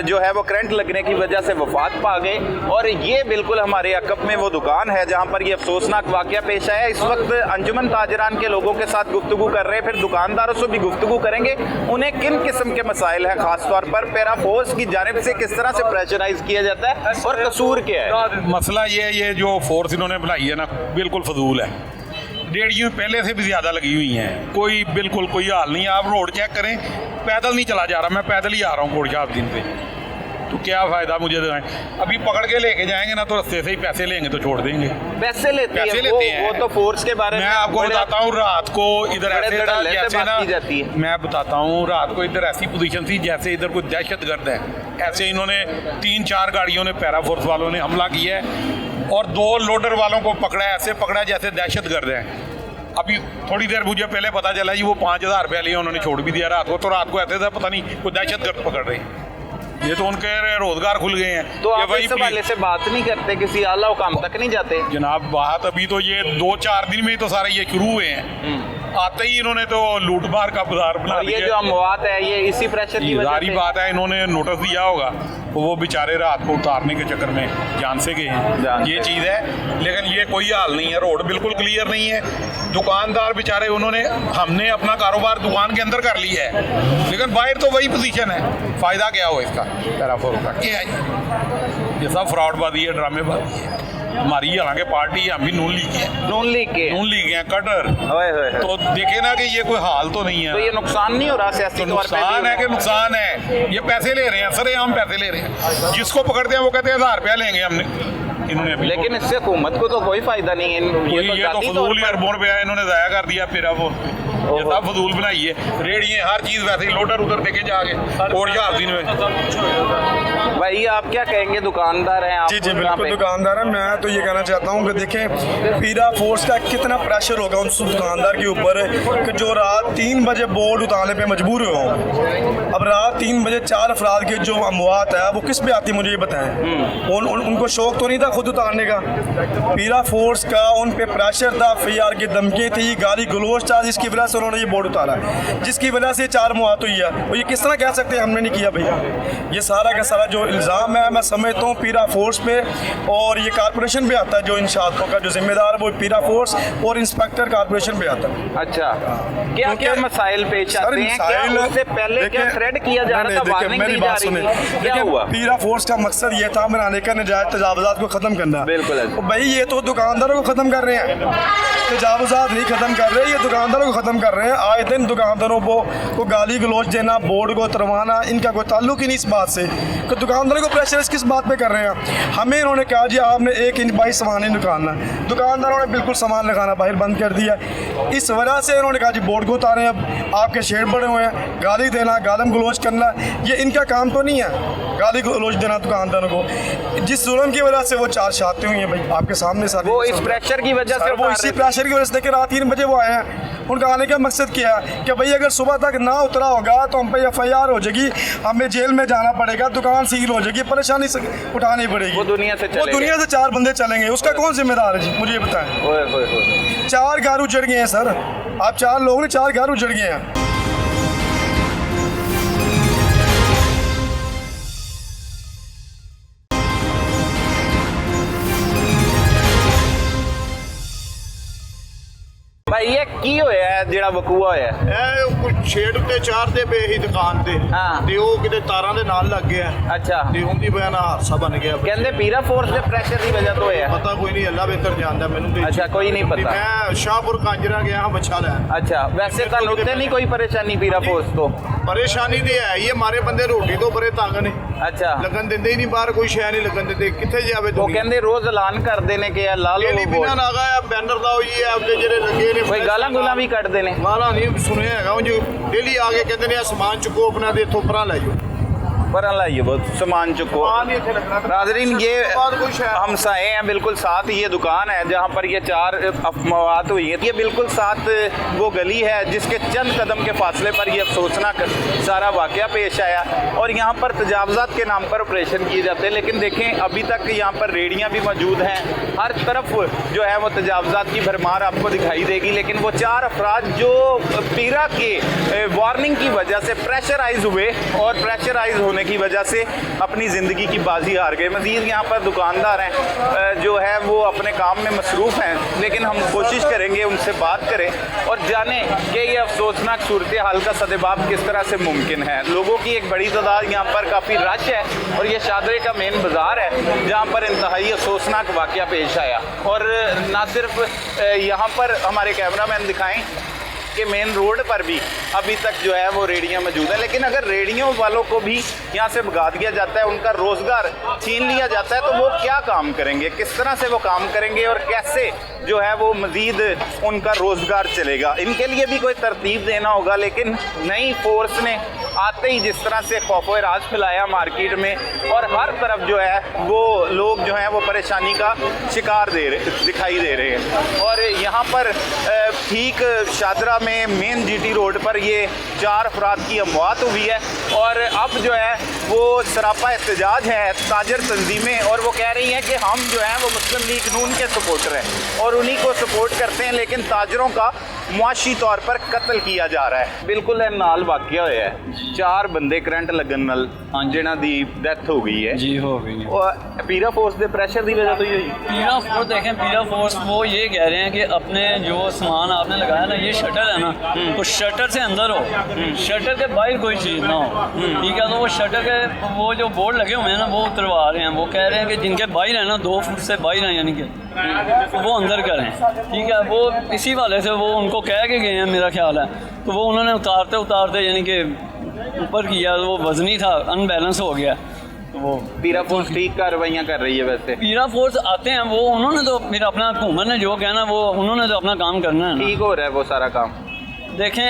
S1: जो है वो करंट लगने की वजह से वफात पा गए। और ये बिल्कुल हमारे अकब में वो दुकान है जहाँ पर ये अफसोसनाक वाकया पेश आया। इस वक्त अंजुमन ताजरान के लोगों के साथ गुफ्तगू कर रहे हैं, फिर दुकानदारों से भी गुफ्तगू करेंगे, उन्हें किन किस्म के मसाइल हैं, खासतौर पर पैरा फोर्स की जानिब से किस तरह से प्रेशराइज किया जाता है और कसूर क्या है।
S4: मसला ये जो फोर्स इन्होंने बनाई है ना, बिल्कुल फजूल है। रेडियो पहले से भी ज़्यादा लगी हुई हैं, कोई बिल्कुल कोई हाल नहीं है। आप रोड चेक करें, पैदल नहीं चला जा रहा, मैं पैदल ही आ रहा हूँ कोटशाब दिन पे, तो क्या फ़ायदा मुझे दिखाएं। अभी पकड़ के लेके जाएंगे ना, तो रस्ते से ही पैसे लेंगे तो छोड़ देंगे।
S1: पैसे लेते
S4: पैसे
S1: हैं
S4: लेते हैं।
S1: वो तो फोर्स के बारे में
S4: मैं आपको
S1: बड़े-
S4: बताता हूँ, रात को इधर
S1: बड़े
S4: ऐसे था
S1: धड़ल्ले से
S4: जैसे
S1: बात
S4: ना,
S1: की जाती है।
S4: मैं बताता हूँ, रात को इधर ऐसी पोजीशन थी जैसे इधर कोई दहशतगर्द है। ऐसे इन्होंने 3-4 गाड़ियों ने, पैरा फोर्स वालों ने हमला किया है, और 2 लोडर वालों को पकड़ा है, ऐसे पकड़ा जैसे दहशतगर्द है। अभी थोड़ी देर मुझे पहले पता चला जी वो 5000 रुपया लिए, उन्होंने छोड़ भी दिया रात को। तो रात को ऐसे था पता नहीं कोई दहशतगर्द पकड़ रहे हैं। ये तो उनके रोजगार खुल गए हैं।
S1: तो
S4: ये
S1: आप
S4: वही
S1: इस हवाले से बात नहीं करते, किसी आला हुकाम तक नहीं जाते?
S4: जनाब बात अभी तो ये 2-4 दिन में ही तो सारे ये शुरू हुए हैं। आते ही इन्होंने तो लूट मार का बाजार बना
S1: और ये
S4: दिया।
S1: जो अमवात है ये इसी प्रेशर की वजह
S4: जारी
S1: से।
S4: बात है, इन्होंने नोटिस दिया होगा, तो वो बेचारे रात को उतारने के चक्कर में जान से गए हैं।
S1: जान
S4: ये चीज़ है, लेकिन ये कोई हाल नहीं है, रोड बिल्कुल क्लियर नहीं है। दुकानदार बेचारे, उन्होंने, हमने अपना कारोबार दुकान के अंदर कर लिया है, लेकिन बाहर तो वही पोजीशन है। फ़ायदा क्या हो इसका, पैराफोर का क्या है? ये सब फ्रॉडबाजी है, ड्रामेबाजी है। हमारी हालांकि पार्टी है, हम भी नून लीग है,
S1: नून लीग के
S4: नून लीग हैं, कटर।
S1: ओए होए होए।
S4: तो देखे ना कि ये कोई हाल तो नहीं है।
S1: तो ये नुकसान नहीं हो रहा सियासी
S4: तो
S1: तौर पे?
S4: नुकसान है कि नुकसान है, ये पैसे ले रहे हैं, सरेआम पैसे ले रहे हैं। जिसको पकड़ते हैं वो कहते हैं 1000 रुपया लेंगे हमने, इन्होंने अभी
S1: लेकिन इससे हुकूमत को तो कोई फायदा नहीं है।
S4: ये तो
S1: जाती तौर
S4: फजूल ही
S1: पर-
S4: अरबों रुपया इन्होंने ज़ाया कर दिया। फिर अब ये सब फजूल बनाई है, रेडियाँ हर चीज़ वैसे ही लोडर उधर देखे जाके और जहाज दिन में।
S1: भाई आप क्या कहेंगे, दुकानदार हैं आप?
S7: जी जी
S1: यहाँ
S7: बिल्कुल
S1: पे?
S7: दुकानदार है। मैं तो ये कहना चाहता हूँ कि देखें पीरा फोर्स का कितना प्रेशर होगा उस दुकानदार के ऊपर कि जो रात 3 बजे बोर्ड उतारने पे मजबूर हुए हों। अब रात 3 बजे 4 अफराद के जो अमवात है वो किस पे आती, मुझे ये बताएं। उनको शौक तो नहीं था खुद उतारने का। पीरा फोर्स का उन पे प्रेशर था, FIR की धमकी थी, गाली गलोच था, जिसकी वजह से उन्होंने ये बोर्ड उतारा, जिसकी वजह से 4 मौत हुई है। और ये किस तरह कह सकते हैं हमने नहीं किया भैया? ये सारा का सारा जो इल्ज़ाम है मैं समझता हूँ पीरा फोर्स पे, और ये कारपोरेशन पे आता है। जो इंशाअतों का जो जिम्मेदार है वो पीरा फोर्स और इंस्पेक्टर कारपोरेशन पे आता है।
S1: अच्छा, क्या क्या
S7: क्योंकि-
S1: मसाइल पेश
S7: सर,
S1: आते हैं? क्या
S7: मिसाइल-
S1: उससे पहले क्या
S7: देखिए-
S1: थ्रेड किया जा
S7: नहीं,
S1: रहा था,
S7: देखिए,
S1: वार्निंग
S7: मेरी
S1: दी जा
S7: बात
S1: रही
S7: सुने।
S1: थी, क्या
S7: देखिए,
S1: हुआ?
S7: पीरा फोर्स का मकसद ये था बनाने का नजायज तजावुजात को ख़त्म करना।
S1: बिल्कुल है।
S7: तो भाई ये तो दुकानदारों को ख़त्म कर रहे हैं, तजावुजात नहीं ख़त्म कर रहे, ये दुकानदारों को ख़त्म कर रहे हैं। आए दिन दुकानदारों को गाली गलोच देना, बोर्ड को उतरवाना, इनका कोई ताल्लुक ही नहीं इस बात से कि दुकानदारों को प्रेशर किस बात पे कर रहे हैं। हमें इन्होंने कहा जी आपने 1 इंच बाई सामान नहीं निकालना, दुकानदारों ने बिल्कुल सामान लगाना बाहर बंद कर दिया। इस वजह से इन्होंने कहा जी बोर्ड को उतारें, अब आपके शेड बड़े हुए हैं, गाली देना, गालम गलोच करना, ये इनका काम तो नहीं है, गाली गलोच देना दुकानदारों को। जिस जुल्म की वजह से वो 4 शादी हुई हैं भाई आपके सामने सारी,
S1: वो इस प्रेशर की वजह से
S7: सर, वो
S1: उतार
S7: इसी
S1: रहे थे।
S7: प्रेशर की वजह से देखिए रात 3 बजे वो आए हैं। उनका आने का मकसद क्या है कि भाई अगर सुबह तक ना उतरा होगा तो हम पे FIR हो जाएगी, हमें जेल में जाना पड़ेगा, दुकान सील हो जाएगी, परेशानी से उठानी पड़ेगी।
S1: वो दुनिया से
S7: वो
S1: चले
S7: दुनिया से 4 बंदे चलेंगे, उसका कौन जिम्मेदार है जी, मुझे ये बताएं।
S1: ओए होए होए।
S7: 4 घर उजड़ गए हैं सर, आप 4 लोग ने 4 घर उजड़ गए हैं।
S1: भाई ये की होया है ਜਿਹੜਾ ਵਕੂਆ ਹੋਇਆ?
S6: ਇਹ ਕੋਈ ਛੇੜ ਉੱਤੇ ਚਾੜਦੇ ਪਏ ਸੀ ਦੁਕਾਨ ਤੇ
S1: ਹਾਂ।
S6: ਤੇ ਉਹ ਕਿਤੇ ਤਾਰਾਂ ਦੇ ਨਾਲ ਲੱਗ ਗਿਆ
S1: ਅੱਛਾ,
S6: ਤੇ ਉਹਦੀ ਵਜ੍ਹਾ ਨਾਲ ਹਾਦਸਾ ਬਣ ਗਿਆ।
S1: ਕਹਿੰਦੇ ਪੀਰਾ ਫੋਰਸ ਦੇ ਪ੍ਰੈਸ਼ਰ ਦੀ ਵਜ੍ਹਾ ਤੋਂ ਹੋਇਆ।
S6: ਪਤਾ ਕੋਈ ਨਹੀਂ, ਅੱਲਾ ਬਿਹਤਰ ਜਾਣਦਾ ਮੈਨੂੰ ਤੇ।
S1: ਅੱਛਾ, ਕੋਈ ਨਹੀਂ
S6: ਤੇ
S1: ਪਤਾ।
S6: ਮੈਂ ਸ਼ਾਹਪੁਰ ਕਾਂਜਰਾ ਗਿਆ ਹਾਂ ਬੱਚਾ ਲੈਣ।
S1: ਅੱਛਾ, ਵੈਸੇ ਤੁਹਾਨੂੰ ਉੱਤੇ ਨਹੀਂ ਕੋਈ ਪਰੇਸ਼ਾਨੀ ਪੀਰਾ ਫੋਰਸ ਤੋਂ?
S6: ਪਰੇਸ਼ਾਨੀ ਤੇ ਹੈ ਹੀ ਹੈ, ਮਾਰੇ ਬੰਦੇ ਰੋਟੀ ਤੋਂ ਬੜੇ ਤੰਗ ਨੇ,
S1: ਅੱਛਾ
S6: ਲੱਗਣ ਦਿੰਦੇ ਹੀ ਨਹੀਂ ਬਾਹਰ, ਕੋਈ ਸ਼ੈ ਨਹੀਂ ਲੱਗਣ ਦਿੰਦੇ, ਕਿੱਥੇ ਜਾਵੇ
S1: ਉਹ
S6: ਦੁਨੀਆ।
S1: ਕਹਿੰਦੇ ਰੋਜ਼ ਐਲਾਨ ਕਰਦੇ ਨੇ ਕਿ ਇਹ ਲਾ ਲਓ
S6: ਡੇਲੀ ਬਿਨਾਂ
S1: ਵੋਟ।
S6: ਨਾਗਾ ਆ ਬੈਨਰ ਲਾਓ ਜੀ, ਆਪਦੇ ਜਿਹੜੇ ਲੱਗੇ ਨੇ
S1: ਕੋਈ ਗਾਲਾਂ ਗੁਲਾਂ ਵੀ ਕੱਢਦੇ ਨੇ।
S6: ਗਾਲਾਂ ਨਹੀਂ ਸੁਣਿਆ ਹੈਗਾ, ਉਂਝ ਡੇਲੀ ਆ ਕੇ ਕਹਿੰਦੇ ਨੇ ਆ ਸਮਾਨ ਚੁੱਕੋ ਆਪਣਾ ਤੇ ਇੱਥੋਂ ਪਰਾਂ ਲੈ ਜਾਓ।
S1: पर लाइए बहुत सामान चुको।
S6: समान ही इत्थे लगना।
S1: नाजरीन ये
S6: बाद कोई शहर-
S1: हमसाए हैं, बिल्कुल साथ ही ये दुकान है जहाँ पर ये 4 अफवात हुई है। ये बिल्कुल साथ वो गली है जिसके चंद कदम के फासले पर ये अफसोसनाक सारा वाकया पेश आया और यहाँ पर तजावज़ात के नाम पर ऑपरेशन किए जाते हैं। लेकिन देखें अभी तक यहाँ पर रेडियाँ भी मौजूद हैं, हर तरफ जो है वो तजावज़ात की भरमार आपको दिखाई देगी। लेकिन वो 4 अफराद जो पीरा के वार्निंग की वजह से प्रेशराइज हुए और प्रेशराइज होने की वजह से अपनी ज़िंदगी की बाजी हार गए। मज़ीद यहाँ पर दुकानदार हैं जो है वो अपने काम में मसरूफ़ हैं, लेकिन हम कोशिश करेंगे उनसे बात करें और जानें कि ये अफसोसनाक सूरत हाल का सदेबाब किस तरह से मुमकिन है। लोगों की एक बड़ी तादाद यहाँ पर काफ़ी रश है और ये शादरे का मेन बाज़ार है जहाँ पर इंतहाई अफसोसनाक वाक़या पेश आया। और ना सिर्फ यहाँ पर हमारे कैमरामैन दिखाएँ कि मेन रोड पर भी अभी तक जो है वो रेडियाँ मौजूद हैं, लेकिन अगर रेडियों वालों को भी यहाँ से भगा दिया जाता है, उनका रोज़गार छीन लिया जाता है, तो वो क्या काम करेंगे, किस तरह से वो काम करेंगे और कैसे जो है वो मज़ीद उनका रोज़गार चलेगा। इनके लिए भी कोई तरतीब देना होगा। लेकिन नई फोर्स ने आते ही जिस तरह से खौफ राज फैलाया मार्केट में और हर तरफ जो है वो लोग जो हैं वो परेशानी का शिकार दिखाई दे रहे हैं। और यहाँ पर ठीक शादरा में मेन जीटी रोड पर ये 4 अफराद की अमवात हुई है और अब जो है वो सरापा एहतजाज है ताजर तंजीमें और वो कह रही हैं कि हम जो है वो मुस्लिम लीग नून के सपोर्टर हैं और उन्हीं को सपोर्ट करते हैं, लेकिन ताजरों का मुआशी तौर पर कत्ल किया जा रहा है। बिल्कुल नाल वाकया होया है, 4 बंदे करंट लगन नाल जिन्हां दी डेथ हो गई है
S8: जी हो गई।
S1: और पीरा फोर्स के प्रेशर की वजह तो ही हुई।
S8: पीरा फोर्स देखें, पीरा फोर्स वो ये कह रहे हैं कि अपने जो सामान आपने लगाया ना, ये शटर है ना, तो शटर से अंदर हो, शटर के बाहर कोई चीज़ ना हो, ठीक है। तो वो शटर के वो जो बोर्ड लगे हुए हैं ना वो उतरवा रहे हैं। वो कह रहे हैं कि जिनके बाहर है ना 2 फुट से बाहर हैं, यानी कि वो अंदर करें, ठीक है। वो इसी वाले से वो उनको कह के गए हैं, मेरा ख्याल है। तो वो उन्होंने उतारते उतारते यानी कि ऊपर किया, वो वजनी था, अनबैलेंस हो गया। तो वो
S1: पीरा फोर्स ठीक कार्रवाइयाँ कर रही है। वैसे
S8: पीरा फोर्स आते हैं, वो उन्होंने तो फिर अपना हुकूमत ने जो कहना वो उन्होंने तो अपना काम करना है ना।
S1: ठीक हो रहा है वो सारा काम।
S8: देखें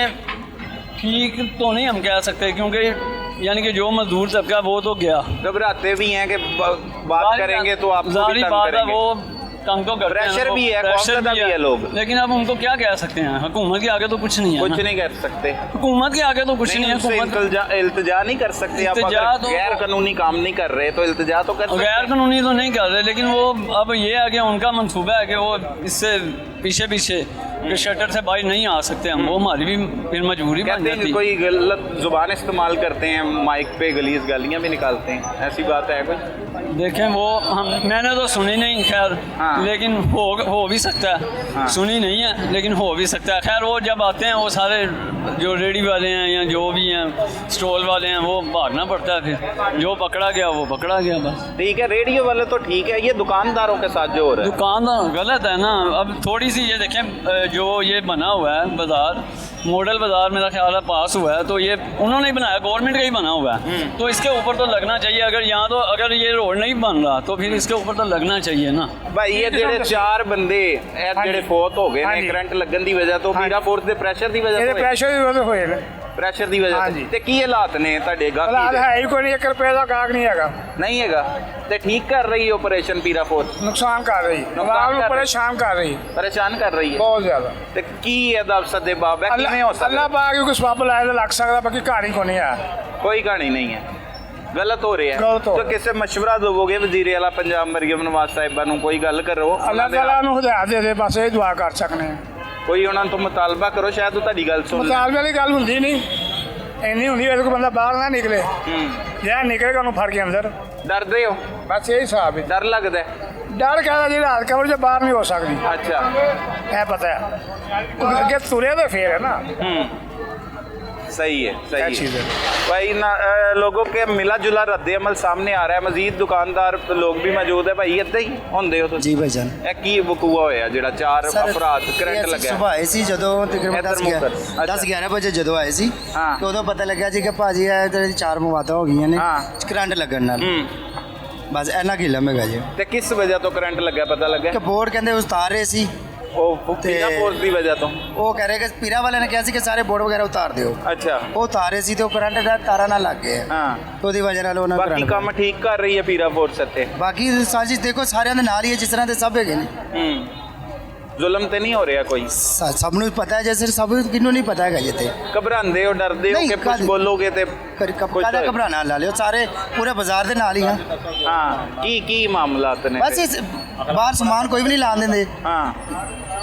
S8: ठीक तो नहीं हम कह सकते, क्योंकि यानी कि जो मजदूर तबका वो तो गया,
S1: घबराते भी हैं कि बात करेंगे तो आप
S8: जारी बात है, वो तंग तो करते हैं,
S1: प्रेशर भी है,
S8: प्रेशर
S1: भी है लोग।
S8: लेकिन अब उनको क्या कह सकते हैं, हुकूमत के आगे तो कुछ नहीं है,
S1: कुछ नहीं कर सकते,
S8: हुकूमत के आगे तो कुछ नहीं है।
S1: इल्तिजा नहीं कर सकते आप, अगर गैर कानूनी काम नहीं कर रहे तो इल्तिजा तो कर सकते।
S8: गैर कानूनी तो नहीं कर रहे, लेकिन वो अब ये है कि उनका मंसूबा है कि वो इससे पीछे पीछे कि शटर से बाहर नहीं आ सकते हम, वो हमारी भी फिर मजबूरी बन जाती है।
S1: कोई गलत जुबान इस्तेमाल करते हैं, माइक पे गलीज गालियाँ भी निकालते हैं, ऐसी बात है कुछ?
S8: देखें वो मैंने तो सुनी नहीं, खैर
S1: हाँ।
S8: लेकिन हो भी सकता है।
S1: हाँ।
S8: सुनी नहीं है लेकिन हो भी सकता है। खैर वो जब आते हैं वो सारे जो रेडी वाले हैं या जो भी हैं स्टॉल वाले हैं वो भागना पड़ता है, फिर जो पकड़ा गया वो पकड़ा गया बस।
S1: ठीक है, रेडियो वाले तो ठीक है, ये दुकानदारों के साथ जो हो रहा है
S8: दुकानदार गलत है ना। अब थोड़ी सी ये देखें जो ये बना हुआ है बाज़ार, मॉडल बाज़ार मेरा ख्याल है पास हुआ है, तो ये उन्होंने ही बनाया, गवर्नमेंट का ही बना हुआ है, तो इसके ऊपर तो लगना चाहिए। अगर यहाँ तो अगर ये रोड नहीं बन रहा तो फिर इसके ऊपर तो लगना चाहिए ना
S1: भाई। ये जेडे 4 बंदे जेडे फौत हो गए ने करंट लगन दी वजह तो पीरा फोर्स दे प्रेशर दी वजह
S2: ਇਹਦੇ
S1: तो
S2: ਪ੍ਰੈਸ਼ਰ ਦੀ ਵਜ੍ਹਾ ਹੋਏ ਨੇ।
S1: प्रेशर दी वजह
S2: ਹਾਂਜੀ।
S1: ਤੇ ਕੀ ਹਾਲਾਤ ਨੇ ਤੁਹਾਡੇ
S2: ਹਾਲਾਤ
S1: ਗਾਹਕੀ
S2: ਹੈ ਹੀ ਕੋਈ ਨਹੀਂ, 1 ਰੁਪਏ ਦਾ ਗਾਹਕ ਨਹੀਂ ਹੈਗਾ,
S1: ਨਹੀਂ ਹੈਗਾ ਤੇ ਠੀਕ ਕਰ ਰਹੀ ਹੈ ਆਪਰੇਸ਼ਨ ਪੀਰਾ ਫੋਰਸ,
S2: ਨੁਕਸਾਨ ਕਰ ਰਹੀ, ਆਵਾਮ ਨੂੰ ਪਰੇਸ਼ਾਨ ਕਰ ਰਹੀ
S1: ਪਰੇਸ਼ਾਨ ਕਰ ਰਹੀ ਹੈ
S2: ਬਹੁਤ ਜ਼ਿਆਦਾ।
S1: ਤੇ ਕੀ ਇਹਦਾ ਸਦੇਬਾਬ ਹੈ, ਕਿਵੇਂ ਹੋ
S2: ਅੱਲਾ
S1: ਸਕਦਾ?
S2: ਪਾਕ ਕੋਈ ਸਬੱਬ ਲਾਇਆ ਤਾਂ ਲੱਗ ਸਕਦਾ, ਬਾਕੀ ਕਹਾਣੀ ਕੋਈ ਨਹੀਂ ਹੈ।
S1: कोई कहानी नहीं है, गलत हो रही है।
S2: गलत हो
S1: तो किसे मशवरा दोगे वजीर आला पंजाब मरियम नवाज साहिबा ਨੂੰ ਕੋਈ ਗੱਲ ਕਰੋ,
S2: ਅੱਲਾਹ ਤਾਲਾ ਨੂੰ ਹਦਾਇਤ ਦੇ ਦੇ, ਬਸ ਇਹ ਦੁਆ ਕਰ ਸਕਨੇ ਆ।
S1: ਕੋਈ ਉਹਨਾਂ ਤੋਂ ਮੁਤਾਲਬਾ ਕਰੋ, ਸ਼ਾਇਦ ਉਹ ਤੁਹਾਡੀ ਗੱਲ ਸੁਣ ਲੈਣ।
S2: ਮੁਤਾਲਬੇ ਵਾਲੀ ਗੱਲ ਹੁੰਦੀ ਨਹੀਂ, ਇੰਨੀ ਹੁੰਦੀ ਹੈ ਕਿ ਬੰਦਾ ਬਾਹਰ ਨਾ ਨਿਕਲੇ, ਜੇ ਨਿਕਲੇਗਾ ਉਹਨੂੰ ਫੜ ਕੇ ਅੰਦਰ।
S1: ਡਰਦੇ ਹੋ?
S2: ਬਸ ਇਹ ਹਿਸਾਬ ਹੈ।
S1: ਡਰ ਲੱਗਦਾ ਹੈ?
S2: ਡਰ ਕਹਿੰਦਾ ਜਿਹੜਾ ਹਾਲ ਕਬਰ ਚ ਬਾਹਰ ਨਹੀਂ ਹੋ ਸਕਦੀ,
S1: ਅੱਛਾ
S2: ਇਹ ਪਤਾ ਹੈ। ਅੱਗੇ ਤੁਰੇ ਤਾਂ ਫੇਰ ਹੈ ਨਾ।
S1: सही है,
S2: क्या
S1: सही
S2: चीज़
S1: है
S2: है।
S1: भाई ना लोगों के मिला जुला रद्द अमल सामने आ रहा है। मजीद दुकानदार लोग भी मौजूद है भाई, इदा ही होंगे हो
S9: जी भाईजान।
S1: ਇਹ ਕੀ ਵਕੂਆ ਹੋਇਆ ਜਿਹੜਾ 4 ਅਫਰਾਦ ਕਰੰਟ ਲੱਗਿਆ?
S9: ਸੁਬਾਹ ਆਏ ਸੀ ਜਦੋਂ ਤਕਰੀਬਨ
S1: ਇੱਧਰ
S9: 10
S1: ਮੁੱਕਰ।
S9: 11 ਵਜੇ ਜਦੋਂ ਆਏ ਸੀ
S1: ਹਾਂ।
S9: ਤੇ ਉਦੋਂ ਪਤਾ ਲੱਗਿਆ ਜੀ ਕਿ ਭਾਜੀ ਇਹ ਤੇ 4 ਮਵਾਤਾਂ ਹੋ ਗਈਆਂ ਨੇ
S1: ਹਾਂ।
S9: ਕਰੰਟ ਲੱਗਣ ਨਾਲ। ਬਸ ਇੰਨਾ ਕੀ ਲੰਮੇਗਾ ਜੀ
S1: ਤੇ ਕਿਸ ਵਜ੍ਹਾ ਤੋਂ ਕਰੰਟ ਲੱਗਿਆ ਪਤਾ ਲੱਗਿਆ?
S9: ਕਿ ਬੋਰਡ ਕਹਿੰਦੇ ਉਤਾਰ ਰਹੇ ਸੀ,
S1: ਉਹ ਪੀਲਾ ਫੋਰਸ ਦੀ ਵਜ੍ਹਾ ਤੋਂ।
S9: ਉਹ ਕਹਿ ਰਹੇ ਕਿ ਪੀਰਾ ਵਾਲਿਆਂ ਨੇ ਕਿਹਾ ਸੀ ਕਿ ਸਾਰੇ ਬੋਰਡ ਵਗੈਰਾ ਉਤਾਰ ਦਿਓ।
S1: ਅੱਛਾ,
S9: ਉਹ ਉਤਾਰੇ ਸੀ ਤੇ ਉਹ ਕਰੰਟ ਦਾ ਤਾਰਾਂ ਨਾਲ ਲੱਗ ਗਏ
S1: ਹਾਂ।
S9: ਉਹਦੀ ਵਜ੍ਹਾ ਨਾਲ ਉਹਨਾਂ
S1: ਬਾਕੀ
S9: ਕਰੰਟ
S1: ਕੰਮ ਠੀਕ ਕਰ ਰਹੀ ਹੈ ਪੀਰਾ ਫੋਰਸ ਇੱਥੇ?
S9: ਬਾਕੀ ਸਾਜ਼ਿਸ਼ ਦੇਖੋ ਸਾਰਿਆਂ ਦੇ ਨਾਲ ਹੀ ਹੈ, ਜਿਸ ਤਰ੍ਹਾਂ ਦੇ ਸਭ ਹੈਗੇ ਨੇ।
S1: ਜ਼ੁਲਮ ਤੇ ਨਹੀਂ ਹੋ ਰਿਹਾ ਕੋਈ?
S9: ਸਭ ਨੂੰ ਪਤਾ ਹੈ, ਜੈਸੇ ਸਭ ਕਿਹਨੂੰ ਨਹੀਂ ਪਤਾ ਹੈਗਾ ਜਿੱਥੇ।
S1: ਘਬਰਾਉਂਦੇ ਹੋ, ਡਰਦੇ ਹੋ
S9: ਨਹੀਂ,
S1: ਕਿ ਕੁਝ
S9: ਕਾਹਦੀ-
S1: ਬੋਲੋਗੇ ਤੇ
S9: ਕਾਹਦਾ ਘਬਰਾਣਾ ਲਾ ਲਿਓ, ਸਾਰੇ ਪੂਰੇ ਬਾਜ਼ਾਰ ਦੇ ਨਾਲ ਹੀ ਆ।
S1: ਹਾਂ, ਕੀ ਮਾਮਲਾਤ ਨੇ?
S9: ਬਸ ਇਸ ਬਾਹਰ ਸਮਾਨ ਕੋਈ ਵੀ ਨਹੀਂ ਲਾਣ ਦਿੰਦੇ,
S1: ਹਾਂ,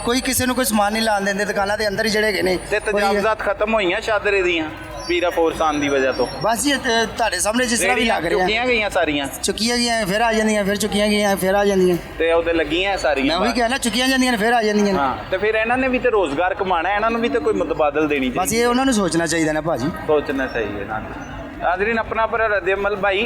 S9: ਕੋਈ ਕਿਸੇ ਨੂੰ ਕੋਈ ਸਮਾਨ ਨਹੀਂ ਲਾਣ ਦਿੰਦੇ, ਦੁਕਾਨਾਂ ਦੇ ਅੰਦਰ ਹੀ ਜਿਹੜੇ ਹੈਗੇ ਨੇ।
S1: ਤੇ ਤਜਾਵਜ਼ਾਤ ਖਤਮ ਹੋਈਆਂ ਸ਼ਾਦਰੇ ਦੀਆਂ ਪੀਰਾ ਫੋਰਸ ਆਉਣ ਦੀ ਵਜ੍ਹਾ ਤੋਂ?
S9: ਬਸ ਇਹ ਤੁਹਾਡੇ ਸਾਹਮਣੇ ਜਿਸ ਤਰ੍ਹਾਂ ਵੀ ਲੱਗ ਰਿਹਾ,
S1: ਚੁੱਕੀਆਂ ਗਈਆਂ ਸਾਰੀਆਂ?
S9: ਚੁੱਕੀਆਂ ਗਈਆਂ ਫਿਰ ਆ ਜਾਂਦੀਆਂ, ਫਿਰ ਚੁੱਕੀਆਂ ਗਈਆਂ ਫਿਰ ਆ ਜਾਂਦੀਆਂ।
S1: ਤੇ ਉਹਦੇ ਲੱਗੀਆਂ ਸਾਰੀਆਂ?
S9: ਮੈਂ ਉਹੀ ਕਹਿਣਾ, ਚੁੱਕੀਆਂ ਜਾਂਦੀਆਂ ਨੇ ਫਿਰ ਆ ਜਾਂਦੀਆਂ ਨੇ।
S1: ਹਾਂ, ਤੇ ਫਿਰ ਇਹਨਾਂ ਨੇ ਵੀ ਤੇ ਰੋਜ਼ਗਾਰ ਕਮਾਣਾ, ਇਹਨਾਂ ਨੂੰ ਵੀ ਤੇ ਕੋਈ ਮੁਤਬਾਦਲ ਦੇਣੀ
S9: ਬਸ
S1: ਚਾਹੀਦੀ।
S9: ਇਹ ਉਹਨਾਂ ਨੂੰ ਸੋਚਣਾ ਚਾਹੀਦਾ ਨਾ ਭਾਜੀ।
S1: सोचना चाहिए ना। नाज़रीन, अपना पर रद्दमल भाई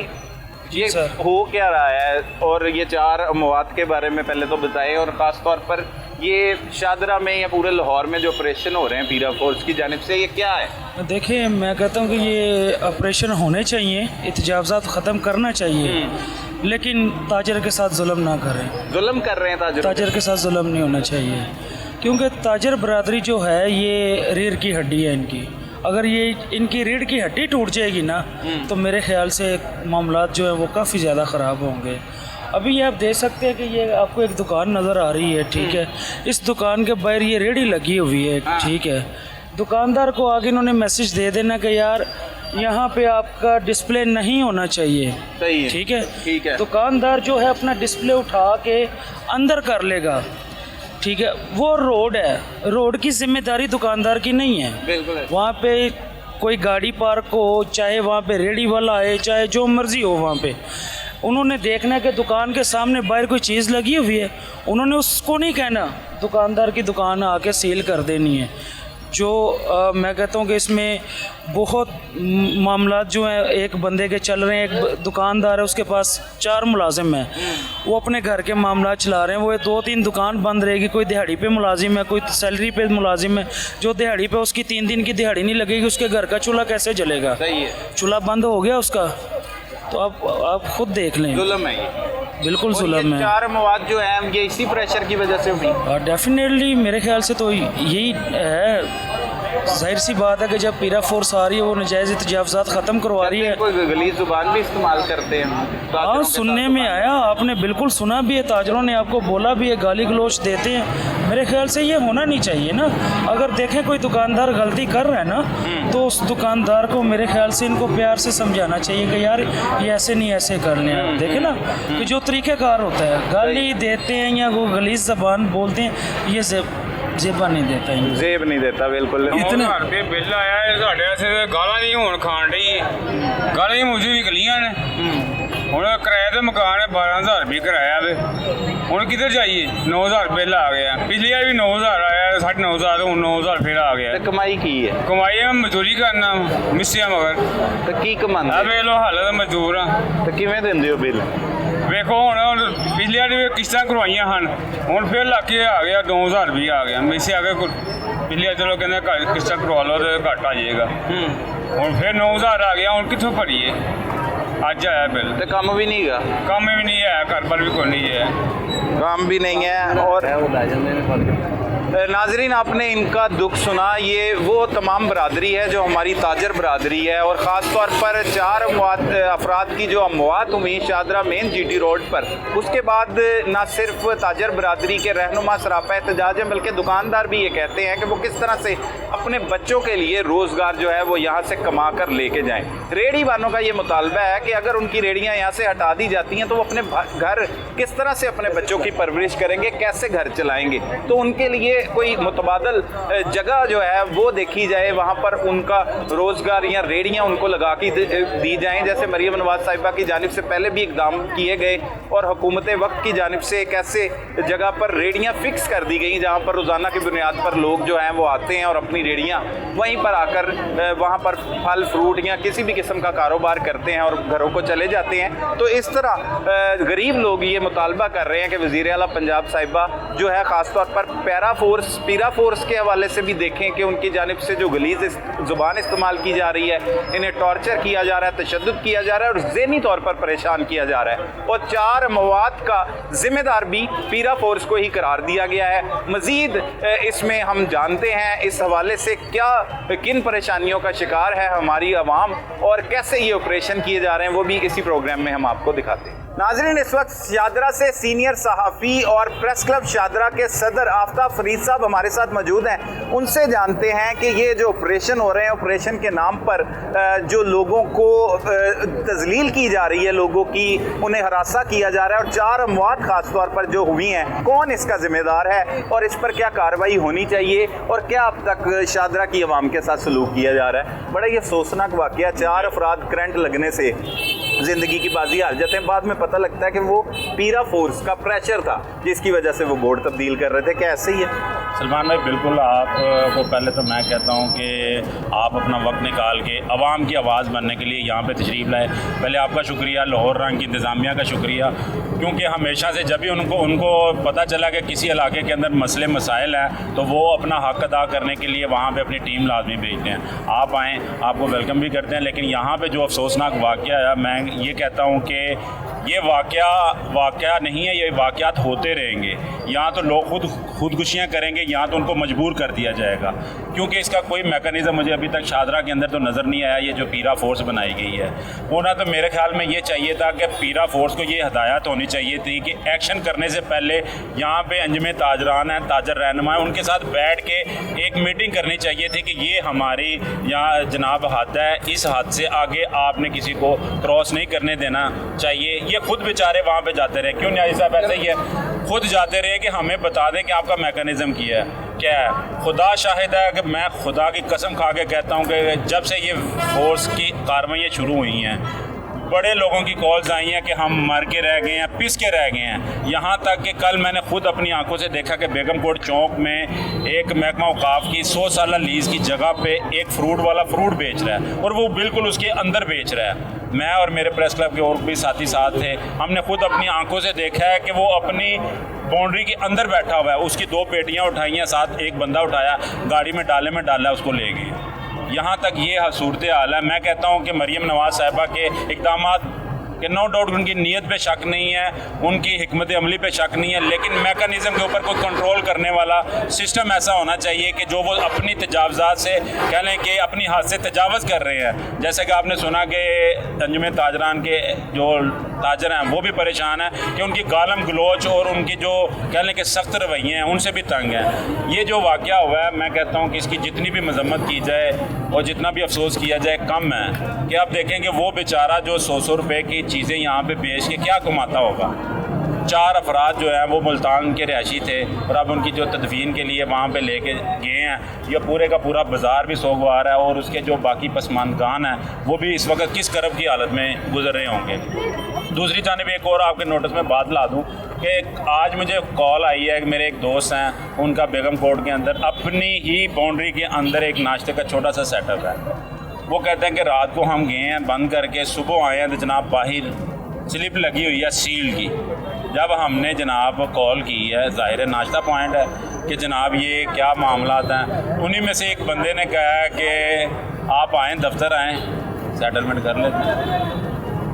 S1: ये हो क्या रहा है, और ये 4 अमवात के बारे में पहले तो बताएं, और ख़ास तौर पर ये शादरा में या पूरे लाहौर में जो ऑपरेशन हो रहे हैं पीरा फोर्स की जानिब से, ये क्या है?
S10: देखिए, मैं कहता हूँ कि ये ऑपरेशन होने चाहिए, इतजाज़ात ख़त्म करना चाहिए, लेकिन ताजर के साथ जुल्म ना करें।
S1: जुल्म कर रहे हैं
S10: ताजर के साथ जुल्म नहीं होना चाहिए, क्योंकि ताजर बरादरी जो है ये रीढ़ की हड्डी है इनकी। अगर ये इनकी रीढ़ की हड्डी टूट जाएगी ना तो मेरे ख्याल से मामलात जो है वो काफ़ी ज़्यादा ख़राब होंगे। अभी ये आप देख सकते हैं कि ये आपको एक दुकान नज़र आ रही है, ठीक है। इस दुकान के बाहर ये रेहड़ी लगी हुई है, ठीक है। दुकानदार को आगे इन्होंने मैसेज दे देना कि यार यहाँ पे आपका डिस्प्ले नहीं होना चाहिए,
S1: सही है,
S10: ठीक है।
S1: ठीक है।
S10: दुकानदार जो है अपना डिस्प्ले उठा के अंदर कर लेगा, ठीक है। वो रोड है, रोड की जिम्मेदारी दुकानदार की नहीं है।
S1: बिल्कुल है।
S10: वहाँ पे कोई गाड़ी पार्क हो, चाहे वहाँ पे रेडी वाला आए, चाहे जो मर्जी हो, वहाँ पे उन्होंने देखना है कि दुकान के सामने बाहर कोई चीज़ लगी हुई है, उन्होंने उसको नहीं कहना दुकानदार की दुकान आके सील कर देनी है। जो मैं कहता हूँ कि इसमें बहुत मामलात जो हैं एक बंदे के चल रहे हैं। एक दुकानदार है, उसके पास 4 मुलाजिम हैं, वो अपने घर के मामला चला रहे हैं। वो 2-3 दुकान बंद रहेगी, कोई दिहाड़ी पे मुलाजिम है, कोई सैलरी पे मुलाजिम है। जो दिहाड़ी पे उसकी 3 दिन की दिहाड़ी नहीं लगेगी, उसके घर का चूल्हा कैसे जलेगा?
S1: सही है।
S10: चूल्हा बंद हो गया उसका, तो आप खुद देख लें।
S1: जुल्म है ये,
S10: बिल्कुल जुल्म है।
S1: 4 मवाद जो है ये इसी प्रेशर की वजह से हुई?
S10: और डेफिनेटली मेरे ख्याल से तो यही है, जाहिर सी बात है कि जब पीरा फोर्स आ रही है वो नजायज़ इतजाफ़ात ख़त्म करवा रही है।
S1: कोई गलीज़ ज़ुबान भी इस्तेमाल करते हैं?
S10: हाँ, सुनने में आया, आपने बिल्कुल सुना भी है, ताजरों ने आपको बोला भी है, गाली गलोच देते हैं। मेरे ख्याल से ये होना नहीं चाहिए ना। अगर देखें कोई दुकानदार गलती कर रहा है ना, तो उस दुकानदार को मेरे ख्याल से इनको प्यार से समझाना चाहिए कि यार ये ऐसे नहीं, ऐसे कर लें। आप देखें ना कि जो तरीक़ेकार होता है, गाली देते हैं या वो गलीज़ ज़बान बोलते हैं, ये जेबा नहीं देता है,
S1: जेब नहीं देता। बिल्कुल।
S10: इतने
S11: रुपये बिल आया है साढ़े वास्ते गालां नहीं होण खाण डी, गालां ही मुझे निकलियां ने। हुण किराए ते मकान है, 12,000 रुपये किराया वे, हुण किधर जाइए? 9,000 बिल आ गया, पिछली बार भी 9,000 आया, 9,500 तो हुण 9,000 फिर आ गया।
S1: ते कमाई की है?
S11: कमाई है मजदूरी करना मिसिया मगर।
S1: ते की कमांदे?
S11: आ वेख लो हालत मजदूर हाँ।
S1: ते किवें दिंदे हो बिल?
S11: ਵੇਖੋ ਹੁਣ ਪਿਛਲੀ ਵਾਰ ਵੀ ਕਿਸ਼ਤਾਂ ਕਰਵਾਈਆਂ ਹਨ, ਹੁਣ ਫਿਰ ਲੱਗ ਕੇ ਆ ਗਿਆ 9,000 ਰੁਪਏ ਆ ਗਿਆ। ਮੈਸੇ ਆ ਕੇ ਪਿਛਲੀ ਵਾਰ ਚਲੋ ਕਹਿੰਦੇ ਕਿਸ਼ਤਾਂ ਕਰਵਾ ਲਓ ਤੇ ਘੱਟ ਆ ਜਾਏਗਾ, ਹੁਣ ਫਿਰ 9,000 ਆ ਗਿਆ। ਹੁਣ ਕਿੱਥੋਂ ਭਰੀਏ? ਅੱਜ ਆਇਆ ਬਿੱਲ
S1: ਤੇ ਕੰਮ ਵੀ ਨਹੀਂਗਾ?
S11: ਕੰਮ ਵੀ ਨਹੀਂ ਹੈ, ਘਰ पर भी कोई नहीं है,
S1: काम भी नहीं है। और नाजरीन, आपने इनका दुख सुना। ये वो तमाम बरादरी है जो हमारी ताजर बरादरी है, और ख़ास तौर पर 4 अफराद की जो अमवात हुई शादरा मेन GT रोड पर, उसके बाद न सिर्फ ताजर बरादरी के रहनुमा सरापा एहतजाज है, बल्कि दुकानदार भी ये कहते हैं कि वो किस तरह से अपने बच्चों के लिए रोज़गार जो है वो यहाँ से कमा कर लेके जाएँ। रेहड़ी वालों का ये मुतालबा है कि अगर उनकी रेडियां यहाँ से हटा दी जाती हैं तो वो अपने घर किस तरह से अपने बच्चों की परवरिश करेंगे, कैसे घर चलाएंगे। तो उनके लिए कोई मुतबादल जगह जो है वो देखी जाए, वहाँ पर उनका रोज़गार या रेडियाँ उनको लगा के दी जाएँ, जैसे मरियम नवाज साहिबा की जानिब से पहले भी इकदाम किए गए और हुकूमत वक्त की जानिब से एक ऐसे जगह पर रेडियाँ फिक्स कर दी गई जहाँ पर रोज़ाना की बुनियाद पर लोग जो हैं वो आते हैं और अपनी रेडियाँ वहीं पर आकर वहाँ पर फल फ्रूट या किसी भी किस्म का कारोबार करते हैं और घरों को चले जाते हैं। तो इस तरह गरीब लोग ये मुतालबा कर रहे हैं कि वज़ीर आला पंजाब साहिबा जो है ख़ास तौर पर पीरा फोर्स के हवाले से भी देखें कि उनकी जानिब से जो गलीज़ ज़ुबान इस्तेमाल की जा रही है, इन्हें टॉर्चर किया जा रहा है, तशद्दुद किया जा रहा है और ज़हनी तौर पर परेशान किया जा रहा है और 4 मवात का जिम्मेदार भी पीरा फोर्स को ही करार दिया गया है। मज़ीद इसमें हम जानते हैं इस हवाले से किन परेशानियों का शिकार है हमारी आवाम और कैसे ये ऑपरेशन किए जा रहे हैं, वो भी इसी प्रोग्राम में हम आपको दिखाते हैं। नाज़रीन, इस वक्त शादरा से सीनियर सहाफ़ी और प्रेस क्लब शादरा के सदर आफ्ताब फरीद साहब हमारे साथ मौजूद हैं। उनसे जानते हैं कि ये जो ऑपरेशन हो रहे हैं, ऑपरेशन के नाम पर जो लोगों को तजलील की जा रही है, लोगों की उन्हें हरासा किया जा रहा है और 4 अमवात ख़ास तौर पर जो हुई हैं, कौन इसका ज़िम्मेदार है और इस पर क्या कार्रवाई होनी चाहिए और क्या अब तक शादरा की आवाम के साथ सलूक किया जा रहा है। बड़ा ये अफसोसनाक वाक़या, 4 अफराद करंट लगने से ज़िंदगी की बाजी हार जाते हैं। बाद में पता लगता है कि वो पीरा फोर्स का प्रेशर था जिसकी वजह से वो बोर्ड तब्दील कर रहे थे। क्या ऐसे ही है
S12: सलमान भाई? बिल्कुल। आपको पहले तो मैं कहता हूँ कि आप अपना वक्त निकाल के आवाम की आवाज़ बनने के लिए यहाँ पे तशरीफ़ लाए। पहले आपका शुक्रिया, लाहौर रंग की इंतज़ामिया का शुक्रिया, क्योंकि हमेशा से जब भी उनको पता चला कि किसी इलाके के अंदर मसले मसाइल हैं तो वो अपना हक़ अदा करने के लिए वहाँ पे अपनी टीम लाजमी भेजते हैं। आप आएँ, आपको वेलकम भी करते हैं। लेकिन यहाँ पे जो अफसोसनाक वाक़या है, मैं ये कहता हूँ कि ये वाक़या नहीं है, ये वाक़यात होते रहेंगे। यहाँ तो लोग खुदकुशियाँ करेंगे, यहाँ तो उनको मजबूर कर दिया जाएगा, क्योंकि इसका कोई मैकेनिज़्म मुझे अभी तक शादरा के अंदर तो नज़र नहीं आया। ये जो पीरा फोर्स बनाई गई है वो ना, तो मेरे ख्याल में ये चाहिए था कि पीरा फोर्स को ये हदायत होनी चाहिए थी कि एक्शन करने से पहले यहाँ पे अंजुम ताजरान हैं, ताजर रहनुमा, उनके साथ बैठ के एक मीटिंग करनी चाहिए थी कि ये हमारी यहाँ जनाब हद है, इस हद से आगे आपने किसी को क्रॉस नहीं करने देना चाहिए। ये खुद बेचारे वहाँ पे जाते रहे, क्यों न्याजी साहब ऐसे ही है, खुद जाते रहे कि हमें बता दें कि आपका मैकेनिज़्म क्या है। खुदा शाहिद है कि मैं खुदा की कसम खा के कहता हूँ कि जब से ये फोर्स की कार्रवाइयाँ शुरू हुई हैं, बड़े लोगों की कॉल्स आई हैं कि हम मर के रह गए हैं, पिस के रह गए हैं। यहाँ तक कि कल मैंने खुद अपनी आंखों से देखा कि बेगमकोट चौक में एक महकमा औकाफ की 100 साल लीज़ की जगह पे एक फ्रूट वाला फ्रूट बेच रहा है और वो बिल्कुल उसके अंदर बेच रहा है। मैं और मेरे प्रेस क्लब के और भी साथी साथ थे, हमने खुद अपनी आंखों से देखा है कि वो अपनी बाउंड्री के अंदर बैठा हुआ है, उसकी 2 पेटियाँ उठाई हैं, साथ एक बंदा उठाया, गाड़ी में डाला, उसको ले गए। यहाँ तक ये सूरत हाल है। मैं कहता हूँ कि मरियम नवाज साहिबा के इक़दामात कि नो डाउट उनकी नीयत पे शक नहीं है, उनकी हिकमत अमली पे शक नहीं है, लेकिन मैकेनिज़्म के ऊपर कोई कंट्रोल करने वाला सिस्टम ऐसा होना चाहिए कि जो वो अपनी तजावज़ात से कह लें कि अपनी हाथ से तजावज़ कर रहे हैं। जैसे कि आपने सुना कि अंजुम ताजरान के जो ताजर हैं वो भी परेशान हैं कि उनकी गालम गलोच और उनकी जो कह लें कि सख्त रवैये हैं उनसे भी तंग हैं। ये जो वाक़या हुआ है, मैं कहता हूँ कि इसकी जितनी भी मजम्मत की जाए और जितना भी अफसोस किया जाए कम है। कि आप देखेंगे वो बेचारा जो 100 रुपये की चीज़ें यहाँ पे बेच के क्या कमाता होगा। 4 अफराद जो हैं वो मुल्तान के रहायशी थे और अब उनकी जो तदफीन के लिए वहाँ पे लेके गए हैं। ये पूरे का पूरा बाज़ार भी सोगवार है और उसके जो बाकी पसमानदान हैं वो भी इस वक्त किस करब की हालत में गुजर रहे होंगे। दूसरी जानिब एक और आपके नोटिस में बात ला दूँ कि आज मुझे कॉल आई है कि मेरे एक दोस्त हैं, उनका बेगम कोट के अंदर अपनी ही बाउंड्री के अंदर एक नाश्ते का छोटा सा सेटअप है। वो कहते हैं कि रात को हम गए हैं बंद करके, सुबह आए हैं तो जनाब बाहर स्लिप लगी हुई है सील की। जब हमने जनाब कॉल की है, ज़ाहिर नाश्ता पॉइंट है, कि जनाब ये क्या मामलात हैं, उन्हीं में से एक बंदे ने कहा है कि आप आएँ दफ्तर आएँ सेटलमेंट कर लेते हैं।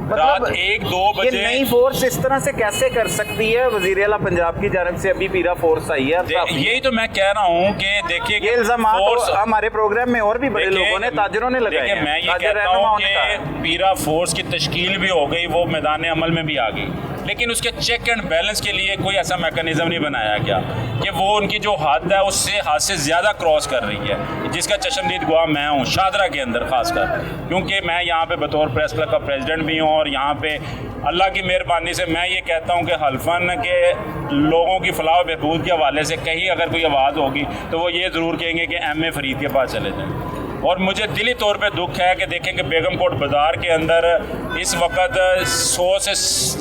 S12: रात 1-2 बजे
S1: ये नई फोर्स इस तरह से कैसे कर सकती है? वज़ीर आला पंजाब की जानब से अभी पीरा फोर्स आई है।
S12: यही तो मैं कह रहा हूँ कि देखिए
S1: ये इल्ज़ामात हमारे प्रोग्राम में और भी बड़े लोगों ने, ताजरों ने लगाए हैं।
S12: मैं ये कहता हूँ कि पीरा फोर्स की तश्कील भी हो गई, वो मैदान अमल में भी आ गई, लेकिन उसके चेक एंड बैलेंस के लिए कोई ऐसा मैकेनिज्म नहीं बनाया गया कि वो उनकी जो हद है उससे हद से ज़्यादा क्रॉस कर रही है, जिसका चश्मदीद गवाह मैं हूँ शादरा के अंदर ख़ासकर, क्योंकि मैं यहाँ पे बतौर प्रेस क्लब का प्रेसिडेंट भी हूँ। और यहाँ पे अल्लाह की मेहरबानी से मैं ये कहता हूँ कि हल्फन के लोगों की फलाह बहबूद के हवाले से कहीं अगर कोई आवाज़ होगी तो वो ये ज़रूर कहेंगे कि एम.ए. फरीद के पास चले जाएँ। और मुझे दिली तौर पे दुख है कि देखें कि बेगमकोट बाज़ार के अंदर इस वक्त 100 से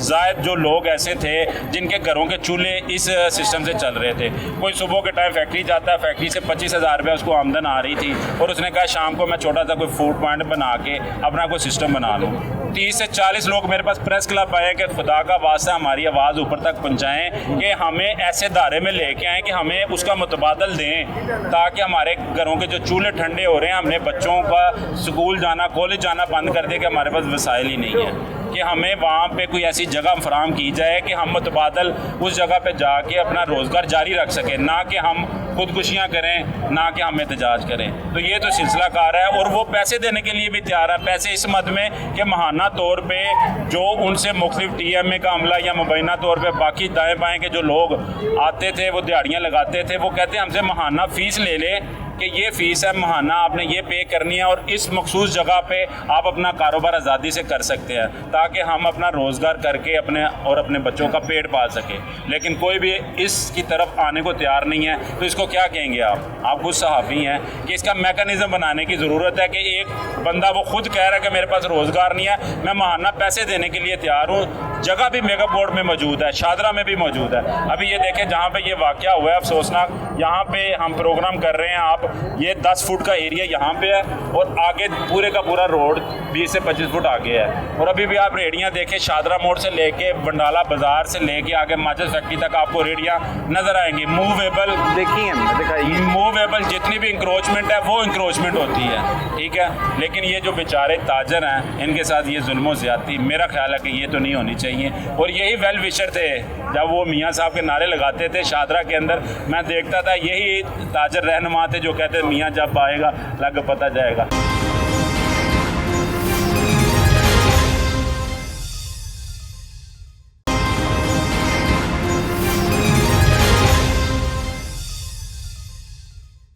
S12: ज़ायद जो लोग ऐसे थे जिनके घरों के चूल्हे इस सिस्टम से चल रहे थे। कोई सुबह के टाइम फैक्ट्री जाता है, फैक्ट्री से 25,000 रुपये उसको आमदन आ रही थी और उसने कहा शाम को मैं छोटा सा कोई फूड पॉइंट बना के अपना कोई सिस्टम बना लूँ। 30 से 40 लोग मेरे पास प्रेस क्लब आए कि खुदा का वास्ता हमारी आवाज़ ऊपर तक पहुँचाएँ कि हमें ऐसे दायरे में लेके आएँ कि हमें उसका मुतबादल दें ताकि हमारे घरों के जो चूल्हे ठंडे हो रहे हैं, हमने बच्चों का स्कूल जाना कॉलेज जाना बंद कर दिया कि हमारे पास वसाइल ही नहीं है, कि हमें वहाँ पे कोई ऐसी जगह फराहम की जाए कि हम मुतबादल उस जगह पे जाके अपना रोज़गार जारी रख सकें, ना कि हम खुदकुशियाँ करें, ना कि हम एहतजाज करें। तो ये तो सिलसिला कार है और वो पैसे देने के लिए भी तैयार है। पैसे इस मद में कि महाना तौर पे जो उनसे मुख्तलिफ TMA का अमला या मुबैना तौर पे बाकी दाएँ बाएँ के जो लोग आते थे वो दिहाड़ियाँ लगाते थे, वो कहते हमसे महाना फ़ीस ले ले कि ये फ़ीस है महाना आपने ये पे करनी है और इस मखसूस जगह पे आप अपना कारोबार आज़ादी से कर सकते हैं ताकि हम अपना रोज़गार करके अपने और अपने बच्चों का पेट पाल सकें। लेकिन कोई भी इसकी तरफ आने को तैयार नहीं है, तो इसको क्या कहेंगे आप खुद सहाफ़ी हैं कि इसका मैकेनिज़्म बनाने की ज़रूरत है कि एक बंदा वो खुद कह रहा है कि मेरे पास रोज़गार नहीं है, मैं महाना पैसे देने के लिए तैयार हूँ। जगह भी मेगा बोर्ड में मौजूद है, शादरा में भी मौजूद है। अभी ये देखें जहाँ पे ये वाक़या हुआ है अफसोसनाक, यहाँ पे हम प्रोग्राम कर रहे हैं, आप ये 10 फुट का एरिया यहाँ पे है और आगे पूरे का पूरा रोड 20 से 25 फुट आगे है। और अभी भी आप रेडियाँ देखें, शादरा मोड़ से लेके बंडाला बाज़ार से लेके आगे माचिस फैक्ट्री तक आपको रेडियाँ नज़र आएंगी। मूवेबल
S1: देखिए दिखाइए,
S12: मूवेबल जितनी भी इंक्रोचमेंट है वो इंक्रोचमेंट होती है, ठीक है। लेकिन ये जो बेचारे ताजर हैं इनके साथ ये जुल्म ज़्यादती मेरा ख्याल है कि ये तो नहीं होनी चाहिए। और यही वेल विशर थे जब वो मियाँ साहब के नारे लगाते थे शादरा के अंदर, मैं देखता था यही ताजर रहनुमा थे जो कहते मियाँ जब आएगा लग पता जाएगा।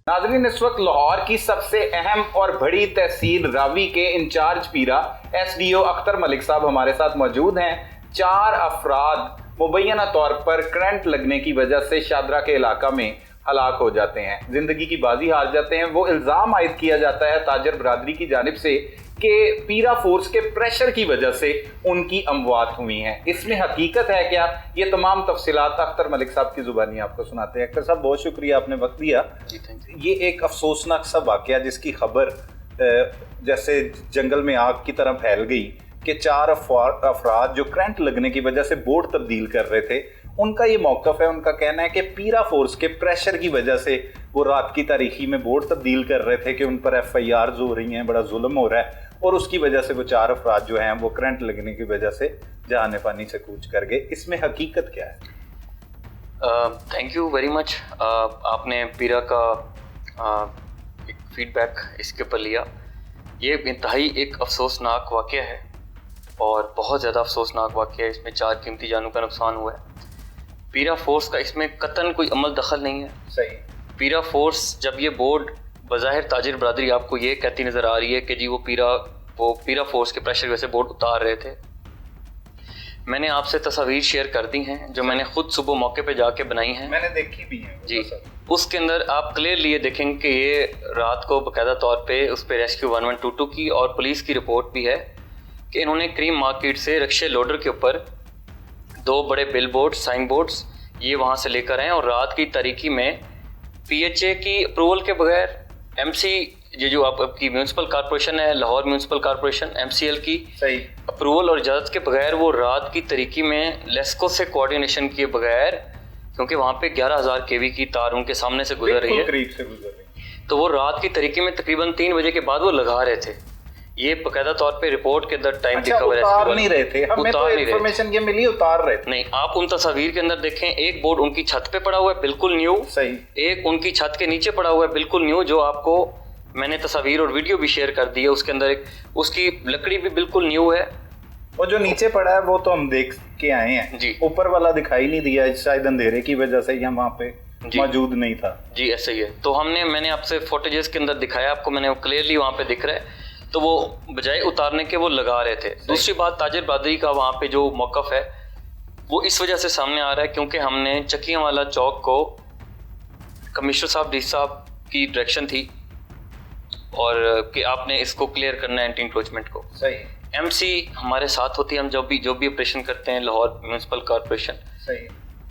S1: नाज़रीन, इस वक्त लाहौर की सबसे अहम और बड़ी तहसील रावी के इंचार्ज पीरा SDO अख्तर मलिक साहब हमारे साथ मौजूद हैं। 4 अफराद मुबैना तौर पर करंट लगने की वजह से शादरा के इलाका में हलाक हो जाते हैं, जिंदगी की बाजी हार जाते हैं। वो इल्ज़ाम आयद किया जाता है ताजर बरादरी की जानिब से कि पीरा फोर्स के प्रेशर की वजह से उनकी अमवात हुई हैं। इसमें हकीकत है क्या? ये तमाम तफसीलात अख्तर मलिक साहब की जुबानी आपको सुनाते हैं। अख्तर साहब, बहुत शुक्रिया, आपने वक्त दिया। ये एक अफसोसनाक सा वाक़या जिसकी खबर जैसे जंगल में आग की तरह फैल गई कि 4 अफराद जो करंट लगने की वजह से बोर्ड तब्दील कर रहे थे, उनका ये मौक़िफ़ है, उनका कहना है कि पीरा फोर्स के प्रेशर की वजह से वो रात की तारीखी में बोर्ड तब्दील कर रहे थे कि उन पर FIRs हो रही हैं, बड़ा जुल्म हो रहा है, और उसकी वजह से वो 4 अफराद जो हैं वो करंट लगने की वजह से जाने पानी से कूच कर गए। इसमें हकीकत क्या है?
S3: Thank you very much. आपने पीरा का एक फीडबैक इसके ऊपर लिया। ये इंतहाई एक अफसोसनाक वाक़या है और बहुत ज़्यादा अफसोसनाक वाक़या है। इसमें 4 कीमती जानों का नुकसान हुआ है। पीरा फोर्स का इसमें कतन कोई अमल दखल नहीं है।
S1: सही।
S3: पीरा फोर्स जब ये बोर्ड बज़ाहिर ताजिर बरादरी आपको ये कहती नज़र आ रही है कि जी वो पीरा फोर्स के प्रेशर वजह से बोर्ड उतार रहे थे, मैंने आपसे तस्वीर शेयर कर दी हैं जो मैंने खुद सुबह मौके पे जाके बनाई हैं,
S1: मैंने देखी भी है
S3: जी। उसके अंदर आप क्लियरली ये देखेंगे कि ये रात को बाकायदा तौर पे उस पर रेस्क्यू 1122 की और पुलिस की रिपोर्ट भी है कि इन्होंने क्रीम मार्केट से रिक्शे लोडर के ऊपर 2 बड़े बिल बोर्ड साइन बोर्ड्स ये वहाँ से लेकर आए और रात की तारीखी में PHA की अप्रूवल के बगैर MC ये जो आपकी म्यूनसिपल कॉर्पोरेशन है, लाहौर म्यूनसिपल कॉर्पोरेशन MCL की सही अप्रूवल और इजाज़त के बगैर वो रात की तारीखी में लेस्को से कोऑर्डिनेशन किए बगैर, क्योंकि वहाँ पे 11,000 kV की तार उनके सामने से गुजर रही है, तो वो रात की तारीखी में तकरीबन 3 बजे के बाद वो लगा रहे थे। ये बकायदा तौर पे रिपोर्ट के अंदर टाइम लिखा हुआ है।
S1: उतार नहीं रहे थे, हमें तो इन्फॉर्मेशन ये मिली उतार रहे थे।
S3: नहीं, आप उन तस्वीर के अंदर देखें, एक बोर्ड उनकी छत पे पड़ा हुआ है बिल्कुल न्यू,
S1: सही,
S3: एक उनकी छत के नीचे पड़ा हुआ है बिल्कुल न्यू, जो आपको मैंने तस्वीर और वीडियो भी शेयर कर दी है। उसके अंदर एक उसकी लकड़ी भी बिल्कुल न्यू है
S1: वो जो नीचे पड़ा है वो तो हम देख के आए हैं
S3: जी।
S1: ऊपर वाला दिखाई नहीं दिया, शायद अंधेरे की वजह से या वहाँ पे मौजूद नहीं था।
S3: जी ऐसा ही है। तो मैंने आपसे फुटेजेस के अंदर दिखाया आपको, मैंने क्लियरली वहाँ पे दिख रहा है। तो वो बजाय उतारने के वो लगा रहे थे। दूसरी बात, ताजिर बरादरी का वहाँ पे जो मौक़िफ़ है वो इस वजह से सामने आ रहा है क्योंकि हमने चकियांवाला चौक को, कमिश्नर साहब डी साहब की डायरेक्शन थी और कि आपने इसको क्लियर करना है एंटी इंक्रोचमेंट को।
S1: सही।
S3: एमसी हमारे साथ होती है, हम जो भी ऑपरेशन करते हैं लाहौर म्यूनसिपल कॉरपोरेशन।
S1: सही।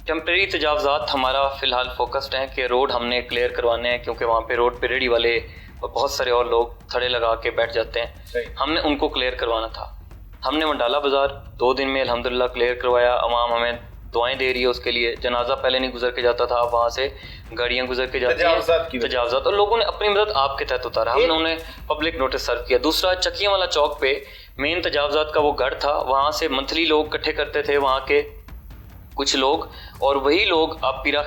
S3: टेम्प्रेरी तजावज़ात हमारा फ़िलहाल फोकस्ड हैं कि रोड हमने क्लियर करवाने हैं क्योंकि वहाँ पे रोड पे रेडी वाले और बहुत सारे और लोग थड़े लगा के बैठ जाते हैं, हमने उनको क्लियर करवाना था। हमने मंडाला बाज़ार 2 दिन में अल्हम्दुलिल्लाह क्लियर करवाया। अवाम हमें दुआएं दे रही है उसके लिए। जनाजा पहले नहीं गुजर के जाता था, अब वहाँ से गाड़ियाँ गुजर के जाती हैं तजावज़ात, और लोगों ने अपनी मदद आपके तहत उतारा। हमने उन्हें पब्लिक नोटिस सर्व किया। दूसरा, चकियांवाला चौक पे मेन तजावज़ात का वो गढ़ था, वहाँ से मंथली लोग इकट्ठे करते थे वहाँ के कुछ लोग, और वही लोग अब पीरा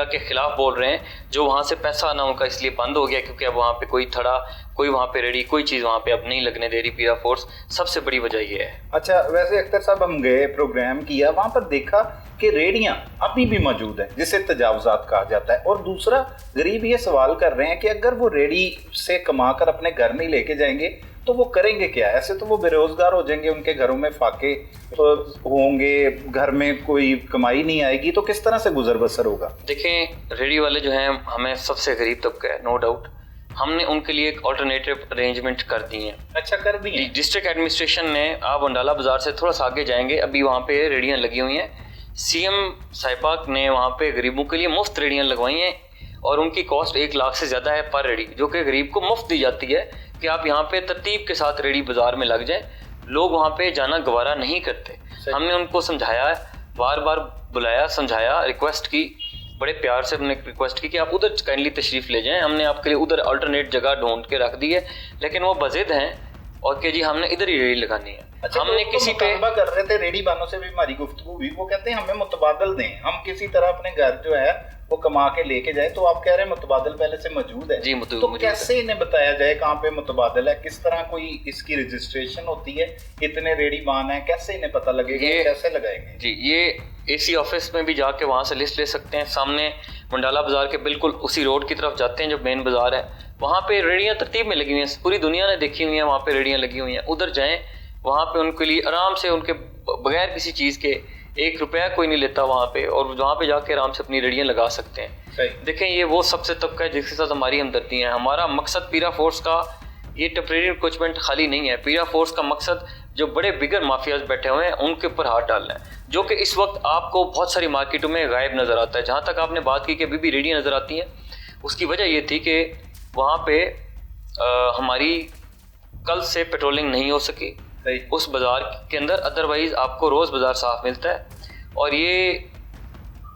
S3: के खिलाफ बोल रहे हैं जो वहाँ से पैसा आना उनका इसलिए बंद हो गया क्योंकि अब वहाँ पे कोई थड़ा, कोई वहाँ पे रेडी, कोई चीज़ वहाँ पे अब नहीं लगने दे रही पीरा फोर्स। सबसे बड़ी वजह ये है।
S1: अच्छा, वैसे अख्तर साहब हम गए, प्रोग्राम किया, वहाँ पर देखा कि रेडियाँ अभी भी मौजूद है जिसे तजावज़ात कहा जाता है। और दूसरा, गरीब ये सवाल कर रहे हैं कि अगर वो रेडी से कमा कर अपने घर नहीं लेके जाएंगे तो वो करेंगे क्या? ऐसे तो वो बेरोजगार हो जाएंगे, उनके घरों में फाके होंगे, घर में कोई कमाई नहीं आएगी, तो किस तरह से गुजर बसर होगा?
S3: देखें, रेडी वाले जो हैं हमें सबसे गरीब तबका है, नो डाउट। हमने उनके लिए एक ऑल्टरनेटिव अरेंजमेंट कर दी है।
S1: अच्छा, कर दी है?
S3: डिस्ट्रिक्ट एडमिनिस्ट्रेशन ने, आप अंडाला बाजार से थोड़ा सा आगे जाएंगे, अभी वहाँ पे रेडियाँ लगी हुई हैं। सीएम साहिबा ने वहाँ पे गरीबों के लिए मुफ्त रेडियाँ लगवाई हैं और उनकी कॉस्ट 1 लाख से ज़्यादा है पर रेडी, जो कि गरीब को मुफ्त दी जाती है कि आप यहाँ पे तरतीब के साथ रेडी बाजार में लग जाएं। लोग वहाँ पे जाना गवारा नहीं करते। हमने उनको समझाया, बार बार बुलाया, समझाया, रिक्वेस्ट की, बड़े प्यार से हमने रिक्वेस्ट की कि आप उधर काइंडली तशरीफ़ ले जाएं। हमने आपके लिए उधर अल्टरनेट जगह ढूंढ के रख दी है, लेकिन वो बज़िद हैं और कि जी हमने इधर ही रेडी लगानी है।
S1: अच्छा,
S3: हमने किसी पे
S1: कर रहे थे, रेडी वालों से भी हमारी गुफ्तगू हुई, वो कहते हैं हमें मुतबादल दें, हम किसी तरह अपने घर जो है वो कमा के लेके जाए। तो आप कह रहे हैं मुतबादल पहले से मौजूद है?
S3: जी,
S1: तो कैसे इन्हें बताया जाए कहाँ पे मुतबादल है? किस तरह कोई इसकी रजिस्ट्रेशन होती है? कितने रेडी बान है? कैसे इन्हें पता लगेगा? कैसे लगाएंगे?
S3: जी, ये एसी ऑफिस में भी जाके वहाँ से लिस्ट ले सकते हैं। सामने मंडाला बाजार के बिल्कुल उसी रोड की तरफ जाते हैं जो मेन बाजार है, वहाँ पे रेडियाँ तरतीब में लगी हुई हैं, पूरी दुनिया ने देखी हुई हैं, वहाँ पे रेडियाँ लगी हुई हैं। उधर जाएं, वहाँ पे उनके लिए आराम से, उनके बगैर किसी चीज़ के 1 रुपया कोई नहीं लेता वहाँ पे, और वहाँ पे जाके आराम से अपनी रेडियाँ लगा सकते हैं। देखें, ये वो सबसे तबका है जिसके साथ हमारी हमदर्दी है। हमारा मकसद पीरा फोर्स का ये टेम्परेरी इंक्रोचमेंट खाली नहीं है। पीरा फोर्स का मकसद जो बड़े बिगर माफियाज बैठे हुए हैं उनके ऊपर हाथ डालना है, जो कि इस वक्त आपको बहुत सारी मार्केटों में गायब नज़र आता है। जहाँ तक आपने बात की कि अभी भी रेडियाँ नज़र आती हैं, उसकी वजह ये थी कि वहाँ पे हमारी कल से पेट्रोलिंग नहीं हो सकी उस बाज़ार के अंदर, अदरवाइज़ आपको रोज़ बाज़ार साफ मिलता है। और ये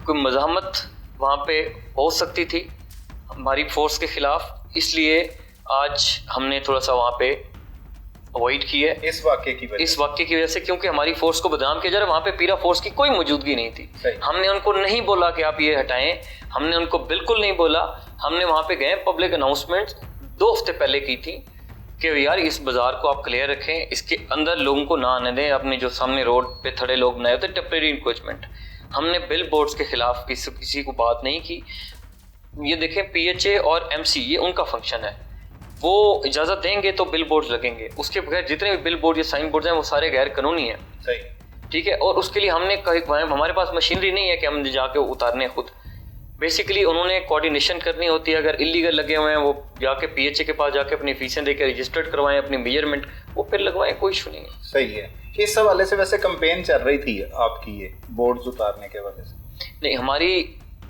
S3: कोई मज़ाहमत वहाँ पे हो सकती थी हमारी फोर्स के ख़िलाफ़, इसलिए आज हमने थोड़ा सा वहाँ पे अवॉइड की है इस वाक़े की वजह से, क्योंकि हमारी फोर्स को बदनाम किया जा रहा है। वहाँ पे पीरा फोर्स की कोई मौजूदगी नहीं थी। हमने उनको नहीं बोला कि आप ये हटाएं, हमने उनको बिल्कुल नहीं बोला। हमने वहाँ पे गए, पब्लिक अनाउंसमेंट 2 हफ्ते पहले की थी कि यार इस बाज़ार को आप क्लियर रखें, इसके अंदर लोगों को ना आने दें। अपने जो सामने रोड पे थड़े लोग बनाए होते टेम्परेरी इंक्रोचमेंट, हमने बिल बोर्ड्स के खिलाफ किसी को बात नहीं की। ये देखें, PHA और MC ये उनका फंक्शन है, वो इजाज़त देंगे तो बिल बोर्ड्स लगेंगे, उसके बगैर जितने भी बिल बोर्ड या साइन बोर्ड हैं वो सारे गैर कानूनी हैं।
S1: सही,
S3: ठीक है। और उसके लिए हमने हमारे पास मशीनरी नहीं है कि हम जाके उतारने खुद। बेसिकली उन्होंने कोऑर्डिनेशन करनी होती है। अगर इलीगल लगे हुए हैं वो जाके PHA के पास जाके अपनी फीसें देकर रजिस्टर्ड करवाएं, अपनी मेजरमेंट वो फिर लगवाएं, कोई इशू नहीं है।
S1: सही है। इस हवाले से वैसे कैंपेन चल रही थी आपकी ये बोर्ड्स उतारने के वजह से?
S3: नहीं,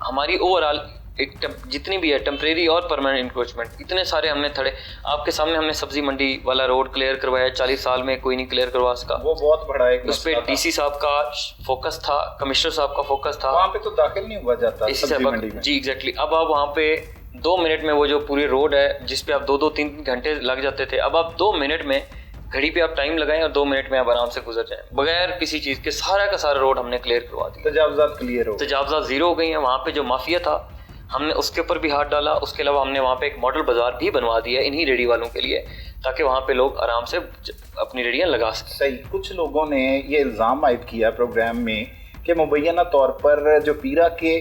S3: हमारी ओवरऑल एक जितनी भी है टेम्परेरी और परमानेंट इंक्रोचमेंट, इतने सारे हमने थड़े आपके सामने, हमने सब्जी मंडी वाला रोड क्लियर करवाया, 40 साल में कोई नहीं क्लियर करवा सका।
S1: वो बहुत बड़ा एक
S3: उस पर DC साहब का फोकस था, कमिश्नर साहब का फोकस था।
S1: वहाँ पे तो दाखिल नहीं हुआ जाता सब्जी मंडी में।
S3: जी एग्जैक्टली। अब आप वहाँ पे 2 मिनट में वो जो पूरी रोड है जिसपे आप 2-3 घंटे लग जाते थे, अब आप 2 मिनट में घड़ी पे आप टाइम लगाएं और 2 मिनट में आप आराम से गुजर जाएं बगैर किसी चीज़ के। सारा का सारा रोड हमने क्लियर करवा दिया,
S1: तजावज़ात क्लियर हो,
S3: तजावज़ात ज़ीरो हो गई हैं। वहाँ पे जो माफिया था हमने उसके ऊपर भी हाथ डाला। उसके अलावा हमने वहाँ पे एक मॉडल बाज़ार भी बनवा दिया इन्हीं रेडी वालों के लिए, ताकि वहाँ पे लोग आराम से अपनी रेडियाँ लगा सकें।
S1: सही। कुछ लोगों ने ये इल्ज़ाम आयद किया प्रोग्राम में कि मुबैना तौर पर जो पीरा के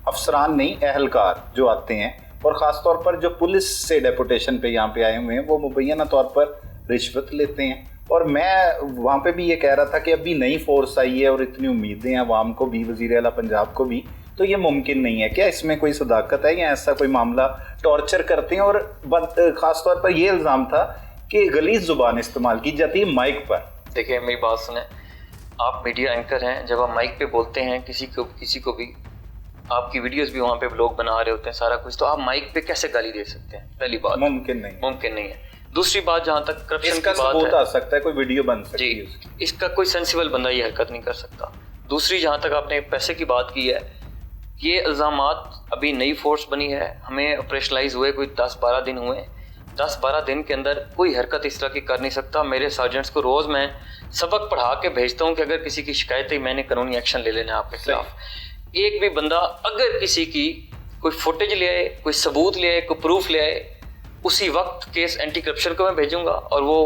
S1: अफसरान नहीं, अहलकार जो आते हैं और ख़ास तौर पर जो पुलिस से डेपुटेशन पे यहाँ पे आए हुए हैं, वो मुबैना तौर पर रिश्वत लेते हैं। और मैं वहाँ पे भी ये कह रहा था कि अभी नई फोर्स आई है और इतनी उम्मीदें हैं अवाम को भी, वज़ीर आला पंजाब को भी, तो ये मुमकिन नहीं है। क्या इसमें कोई सदाकत है या ऐसा कोई मामला? टॉर्चर करते हैं और ख़ास तौर पर ये इल्ज़ाम था कि गलीज़ ज़ुबान इस्तेमाल की जाती है माइक पर।
S3: देखिए मेरी बात सुने, आप मीडिया एंकर हैं, जब आप माइक पे बोलते हैं किसी को भी, आपकी वीडियोस भी वहाँ पे लोग बना रहे होते हैं सारा कुछ, तो आप माइक पे कैसे गाली दे सकते हैं? पहली बात मुमकिन नहीं है। दूसरी बात, जहाँ तक करप्शन की बात है,
S1: आ सकता है कोई वीडियो बन सकती है
S3: जी, इसका कोई सेंसिबल बंदा ये हरकत नहीं कर सकता। दूसरी, जहाँ तक आपने पैसे की बात की है, ये इल्ज़ामात, अभी नई फोर्स बनी है, हमें ऑपरेशनलाइज हुए कोई 10-12 दिन हुए, 10-12 दिन के अंदर कोई हरकत इस तरह की कर नहीं सकता। मेरे सार्जेंट्स को रोज़ मैं सबक पढ़ा के भेजता हूँ कि अगर किसी की शिकायत है, मैंने कानूनी एक्शन ले लेना है आपके खिलाफ। एक भी बंदा अगर किसी की कोई फुटेज ले आए, कोई सबूत ले आए, कोई प्रूफ ले आए, उसी वक्त केस एंटी करप्शन को मैं भेजूंगा और वो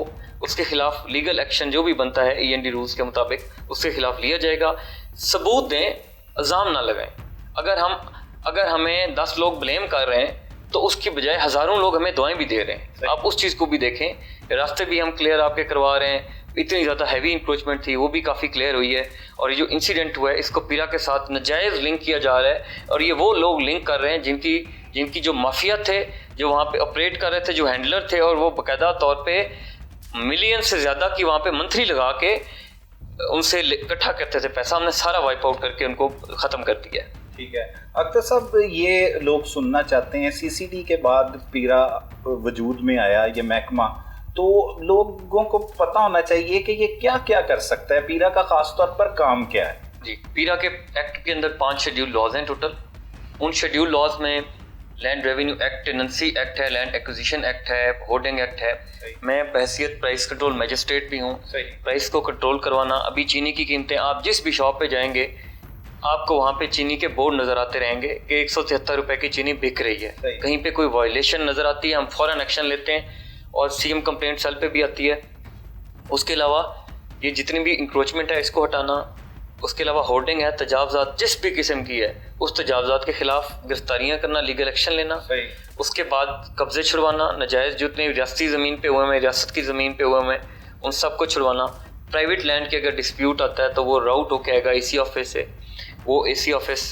S3: उसके खिलाफ लीगल एक्शन जो भी बनता है END रूल्स के मुताबिक उसके खिलाफ लिया जाएगा। सबूत दें, इल्ज़ाम ना लगाएं। अगर हमें 10 लोग ब्लेम कर रहे हैं तो उसकी बजाय हज़ारों लोग हमें दुआएं भी दे रहे हैं। आप उस चीज़ को भी देखें। रास्ते भी हम क्लियर आपके करवा रहे हैं, इतनी ज़्यादा हैवी इंक्रोचमेंट थी वो भी काफ़ी क्लियर हुई है। और ये जो इंसिडेंट हुआ है इसको पीरा के साथ नाजायज़ लिंक किया जा रहा है और ये वो लोग लिंक कर रहे हैं जिनकी जो माफिया थे, जो वहाँ पे ऑपरेट कर रहे थे, जो हैंडलर थे, और वो बाकायदा तौर पे मिलियन से ज़्यादा की वहाँ पे मंथली लगा के उनसे इकट्ठा करते थे पैसा। हमने सारा वाइप आउट करके उनको ख़त्म कर दिया।
S1: ठीक है अख्तर साहब, ये लोग सुनना चाहते हैं, CCD के बाद पीरा वजूद में आया ये महकमा, तो लोगों को पता होना चाहिए कि ये क्या क्या कर सकता है, पीरा का खास तौर पर काम क्या है?
S3: जी, पीरा के एक्ट के अंदर 5 शेड्यूल लॉज हैं टोटल। उन शेड्यूल लॉज में land revenue act, tenancy act है, लैंड एक्विजिशन एक्ट है, होर्डिंग एक्ट है। मैं बहैसियत प्राइस कंट्रोल मजिस्ट्रेट भी हूँ। प्राइस को कंट्रोल करवाना, अभी चीनी की कीमतें, आप जिस भी शॉप पे जाएंगे आपको वहाँ पे चीनी के बोर्ड नज़र आते रहेंगे कि 173 रुपये की चीनी बिक रही है। कहीं पे कोई वायलेशन नज़र आती है, हम फ़ौरन एक्शन लेते हैं और CM कंप्लेंट सेल पे भी आती है। उसके अलावा ये जितनी भी इंक्रोचमेंट है इसको हटाना, उसके अलावा होर्डिंग है, तजावज़ात जिस भी किस्म की है उस तजावज़ात के खिलाफ गिरफ्तारियाँ करना, लीगल एक्शन लेना। उसके बाद कब्जे छुड़वाना, नाजायज़ जितने रियासती ज़मीन पे हुए हैं, रियासत की ज़मीन पे हुए हैं, उन सब को छुड़वाना। प्राइवेट लैंड के अगर डिस्प्यूट आता है तो वो राउट होके आएगा AC ऑफिस से, वो AC ऑफिस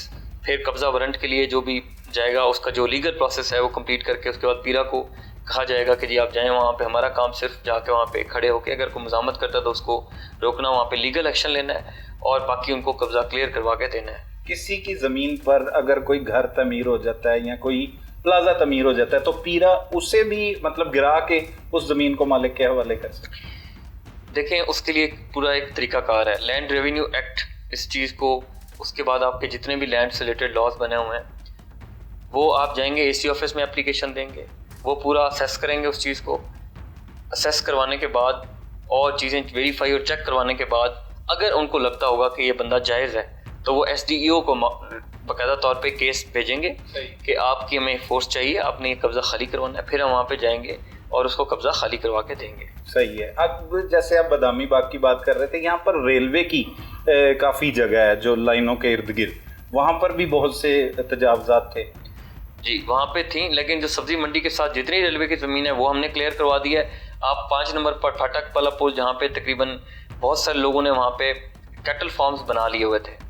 S3: फिर कब्ज़ा वारंट के लिए जो भी जाएगा उसका जो लीगल प्रोसेस है वो कंप्लीट करके उसके बाद पीरा को कहा जाएगा कि जी आप जाएं वहाँ पे। हमारा काम सिर्फ जाके वहाँ पे खड़े होके अगर कोई मज़ामत करता है तो उसको रोकना, वहाँ पे लीगल एक्शन लेना है और बाकी उनको कब्ज़ा क्लियर करवा के देना है।
S1: किसी की ज़मीन पर अगर कोई घर तमीर हो जाता है या कोई प्लाजा तमीर हो जाता है तो पीरा उसे भी मतलब गिरा के उस ज़मीन को मालिक के हवाले कर सकते हैं?
S3: देखें, उसके लिए पूरा एक तरीकाकार है। लैंड रेवेन्यू एक्ट इस चीज़ को, उसके बाद आपके जितने भी लैंड से रिलेटेड लॉज बने हुए हैं वो आप जाएंगे AC ऑफिस में एप्लीकेशन देंगे, वो पूरा असेस करेंगे। उस चीज़ को असेस करवाने के बाद और चीज़ें वेरीफाई और चेक करवाने के बाद अगर उनको लगता होगा कि ये बंदा जायज़ है तो वो SDEO को बाकायदा तौर पे केस भेजेंगे कि आपकी हमें फोर्स चाहिए, आपने ये कब्ज़ा खाली करवाना है। फिर हम वहाँ पे जाएंगे और उसको कब्ज़ा खाली करवा के देंगे।
S1: सही है। अब जैसे आप बदामी बाग की बात कर रहे थे, यहाँ पर रेलवे की काफ़ी जगह है जो लाइनों के इर्द गिर्द, वहाँ पर भी बहुत से तजावज़ात थे।
S3: जी, वहाँ पे थी, लेकिन जो सब्ज़ी मंडी के साथ जितनी रेलवे की ज़मीन है वो हमने क्लियर करवा दी है। आप 5 नंबर पर फाटक वाला पुल, जहाँ पे तकरीबन बहुत सारे लोगों ने वहाँ पे कैटल फार्म्स बना लिए हुए थे,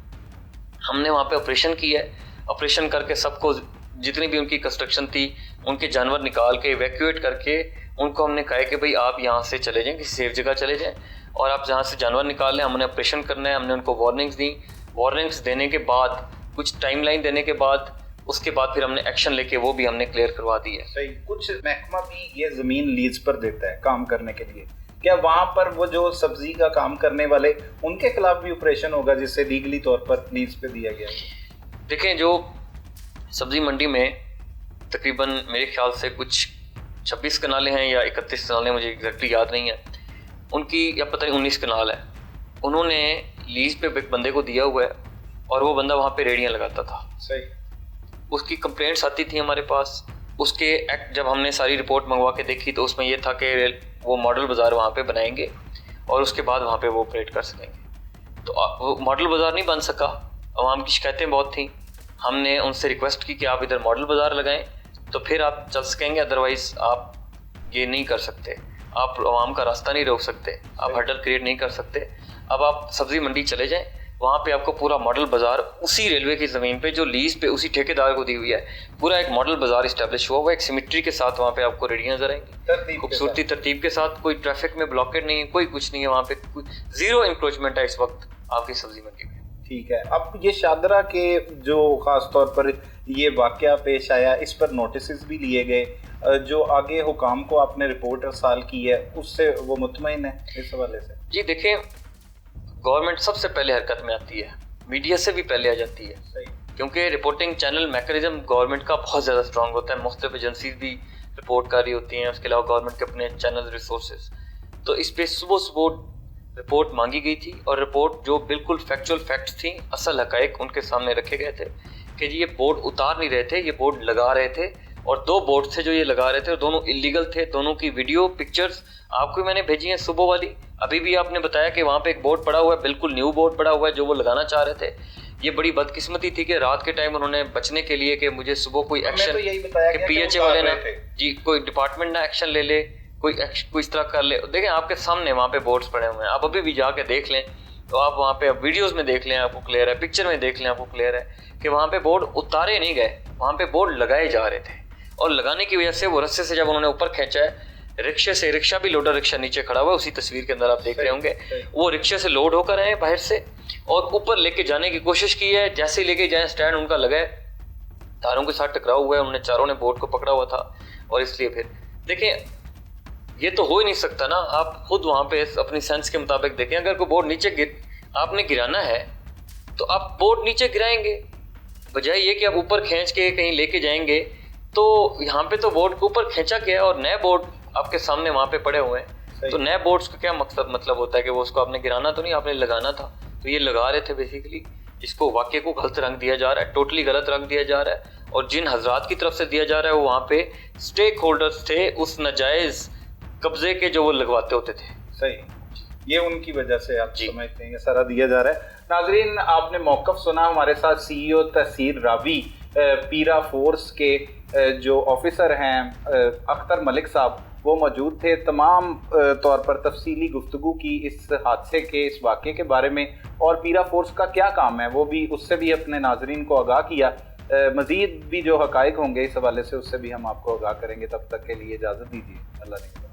S3: हमने वहाँ पे ऑपरेशन किया है। ऑपरेशन करके सबको, जितनी भी उनकी कंस्ट्रक्शन थी, उनके जानवर निकाल के इवैक्यूएट करके उनको हमने कहा कि भाई आप यहाँ से चले जाएं, किसी सेफ जगह चले जाएं और आप जहाँ से जानवर निकाल लें। हमने ऑपरेशन करना है, हमने उनको वार्निंग्स दी। वार्निंग्स देने के बाद, कुछ टाइमलाइन देने के बाद, उसके बाद फिर हमने एक्शन लेके वो भी हमने क्लियर करवा दी है।
S1: सही। कुछ महकमा भी ये ज़मीन लीज पर देता है काम करने के लिए, क्या वहाँ पर वो जो सब्जी का काम करने वाले उनके खिलाफ भी ऑपरेशन होगा जिससे लीगली तौर पर लीज पे दिया गया?
S3: देखें, जो सब्जी मंडी में तकरीबन मेरे ख्याल से कुछ 26 कनालें हैं या 31 कनालें, मुझे एग्जैक्टली याद नहीं है, उनकी या पता नहीं 19 कनाल है, उन्होंने लीज पे एक बंदे को दिया हुआ है और वो बंदा वहाँ पे रेडियाँ लगाता था।
S1: सही।
S3: उसकी कंप्लेंट्स आती थी हमारे पास, उसके एक्ट जब हमने सारी रिपोर्ट मंगवा के देखी तो उसमें ये था कि वो मॉडल बाज़ार वहाँ पे बनाएंगे और उसके बाद वहाँ पे वो ऑपरेट कर सकेंगे। तो वो मॉडल बाज़ार नहीं बन सका, आवाम की शिकायतें बहुत थी। हमने उनसे रिक्वेस्ट की कि आप इधर मॉडल बाज़ार लगाएं तो फिर आप चल सकेंगे, अदरवाइज़ आप ये नहीं कर सकते, आप आवाम का रास्ता नहीं रोक सकते, आप हर्डल क्रिएट नहीं कर सकते। अब आप सब्ज़ी मंडी चले जाएं, वहाँ पे आपको पूरा मॉडल बाज़ार उसी रेलवे की ज़मीन पे जो लीज पे उसी ठेकेदार को दी हुई है, पूरा एक मॉडल बाज़ार इस्टेब्लिश हुआ हुआ, एक सिमेट्री के साथ वहाँ पे आपको रेडियाँ नजर आएंगी, खूबसूरती तरतीब के साथ, कोई ट्रैफिक में ब्लॉकेट नहीं है, कोई कुछ नहीं है, वहाँ पे जीरो इंक्रोचमेंट है इस वक्त आपकी सब्जी मंडी में।
S1: ठीक है, अब ये शादरा के जो ख़ास तौर पर ये वाक़या पेश आया, इस पर नोटिस भी लिए गए, जो आगे हुकाम को आपने रिपोर्ट अरसाल की है उससे वो मुतमईन है इस हवाले से?
S3: जी देखें, गवर्नमेंट सबसे पहले हरकत में आती है, मीडिया से भी पहले आ जाती है।
S1: सही।
S3: क्योंकि रिपोर्टिंग चैनल मैकेनिज्म गवर्नमेंट का बहुत ज़्यादा स्ट्रॉन्ग होता है, मुख्तलिफ एजेंसीज भी रिपोर्ट कर रही होती हैं, उसके अलावा गवर्नमेंट के अपने चैनल रिसोर्सेज। तो इस पर सुबह रिपोर्ट मांगी गई थी और रिपोर्ट जो बिल्कुल फैक्चुअल फैक्ट्स थी, असल हकायक उनके सामने रखे गए थे कि जी ये बोर्ड उतार नहीं रहे थे, ये बोर्ड लगा रहे थे, और 2 बोर्ड थे जो ये लगा रहे थे और दोनों इलीगल थे। दोनों की वीडियो पिक्चर्स आपको मैंने भेजी हैं सुबह वाली। अभी भी आपने बताया कि वहाँ पे एक बोर्ड पड़ा हुआ है, बिल्कुल न्यू बोर्ड पड़ा हुआ है जो वो लगाना चाह रहे थे। ये बड़ी बदकिस्मती थी कि रात के टाइम उन्होंने बचने के लिए कि मुझे सुबह कोई एक्शन,
S1: तो
S3: PHA वाले ना जी कोई डिपार्टमेंट ना एक्शन ले ले, कोई इस तरह कर ले। देखें आपके सामने वहाँ पे बोर्ड्स पड़े हुए हैं, आप अभी भी जाके देख लें तो आप वहाँ पे वीडियोस में देख लें, आपको क्लियर है, पिक्चर में देख लें, आपको क्लियर है कि वहाँ पे बोर्ड उतारे नहीं गए, वहाँ पे बोर्ड लगाए जा रहे थे। और लगाने की वजह से वो रस्से से जब उन्होंने ऊपर खींचा है, रिक्शे से, रिक्शा भी लोडर रिक्शा नीचे खड़ा हुआ है, उसी तस्वीर के अंदर आप देख रहे होंगे, वो रिक्शे से लोड होकर आए बाहर से और ऊपर लेके जाने की कोशिश की है। जैसे लेके जाए स्टैंड उनका लगा है, तारों के साथ टकराव हुआ है, उन्होंने चारों ने बोर्ड को पकड़ा हुआ था। और इसलिए फिर देखें, ये तो हो ही नहीं सकता ना, आप खुद वहाँ पे अपनी सेंस के मुताबिक देखें, अगर कोई बोर्ड नीचे आपने गिराना है तो आप बोर्ड नीचे गिराएंगे, बजाय ये कि आप ऊपर खींच के कहीं लेके जाएंगे। तो यहाँ पे तो बोर्ड के ऊपर खींचा गया और नए बोर्ड आपके सामने वहाँ पे पड़े हुए हैं। तो नए बोर्ड्स का क्या मतलब होता है कि वो उसको आपने गिराना तो नहीं, आपने लगाना था, तो ये लगा रहे थे बेसिकली। इसको वाक़े को गलत रंग दिया जा रहा है, टोटली गलत रंग दिया जा रहा है, और जिन हजरात की तरफ से दिया जा रहा है वो वहाँ पे स्टेक होल्डर्स थे उस नाजायज़ कब्जे के जो वो लगवाते होते थे।
S1: सही, ये उनकी वजह से आप समझते हैं ये सारा दिया जा रहा है। नाजरीन, आपने मौक़िफ़ सुना, हमारे साथ CEO तहसीर रावी पीरा फोर्स के जो ऑफिसर हैं अख्तर मलिक साहब, वो मौजूद थे। तमाम तौर पर तफसीली गुफ्तगू की इस हादसे के, इस वाक़े के बारे में, और पीरा फोर्स का क्या काम है वो भी, उससे भी अपने नाजरीन को आगाह किया। मज़ीद भी जो हक़ाइक़ होंगे इस हवाले से उससे भी हम आपको आगाह करेंगे। तब तक के लिए इजाज़त दीजिए, अल्लाह ने।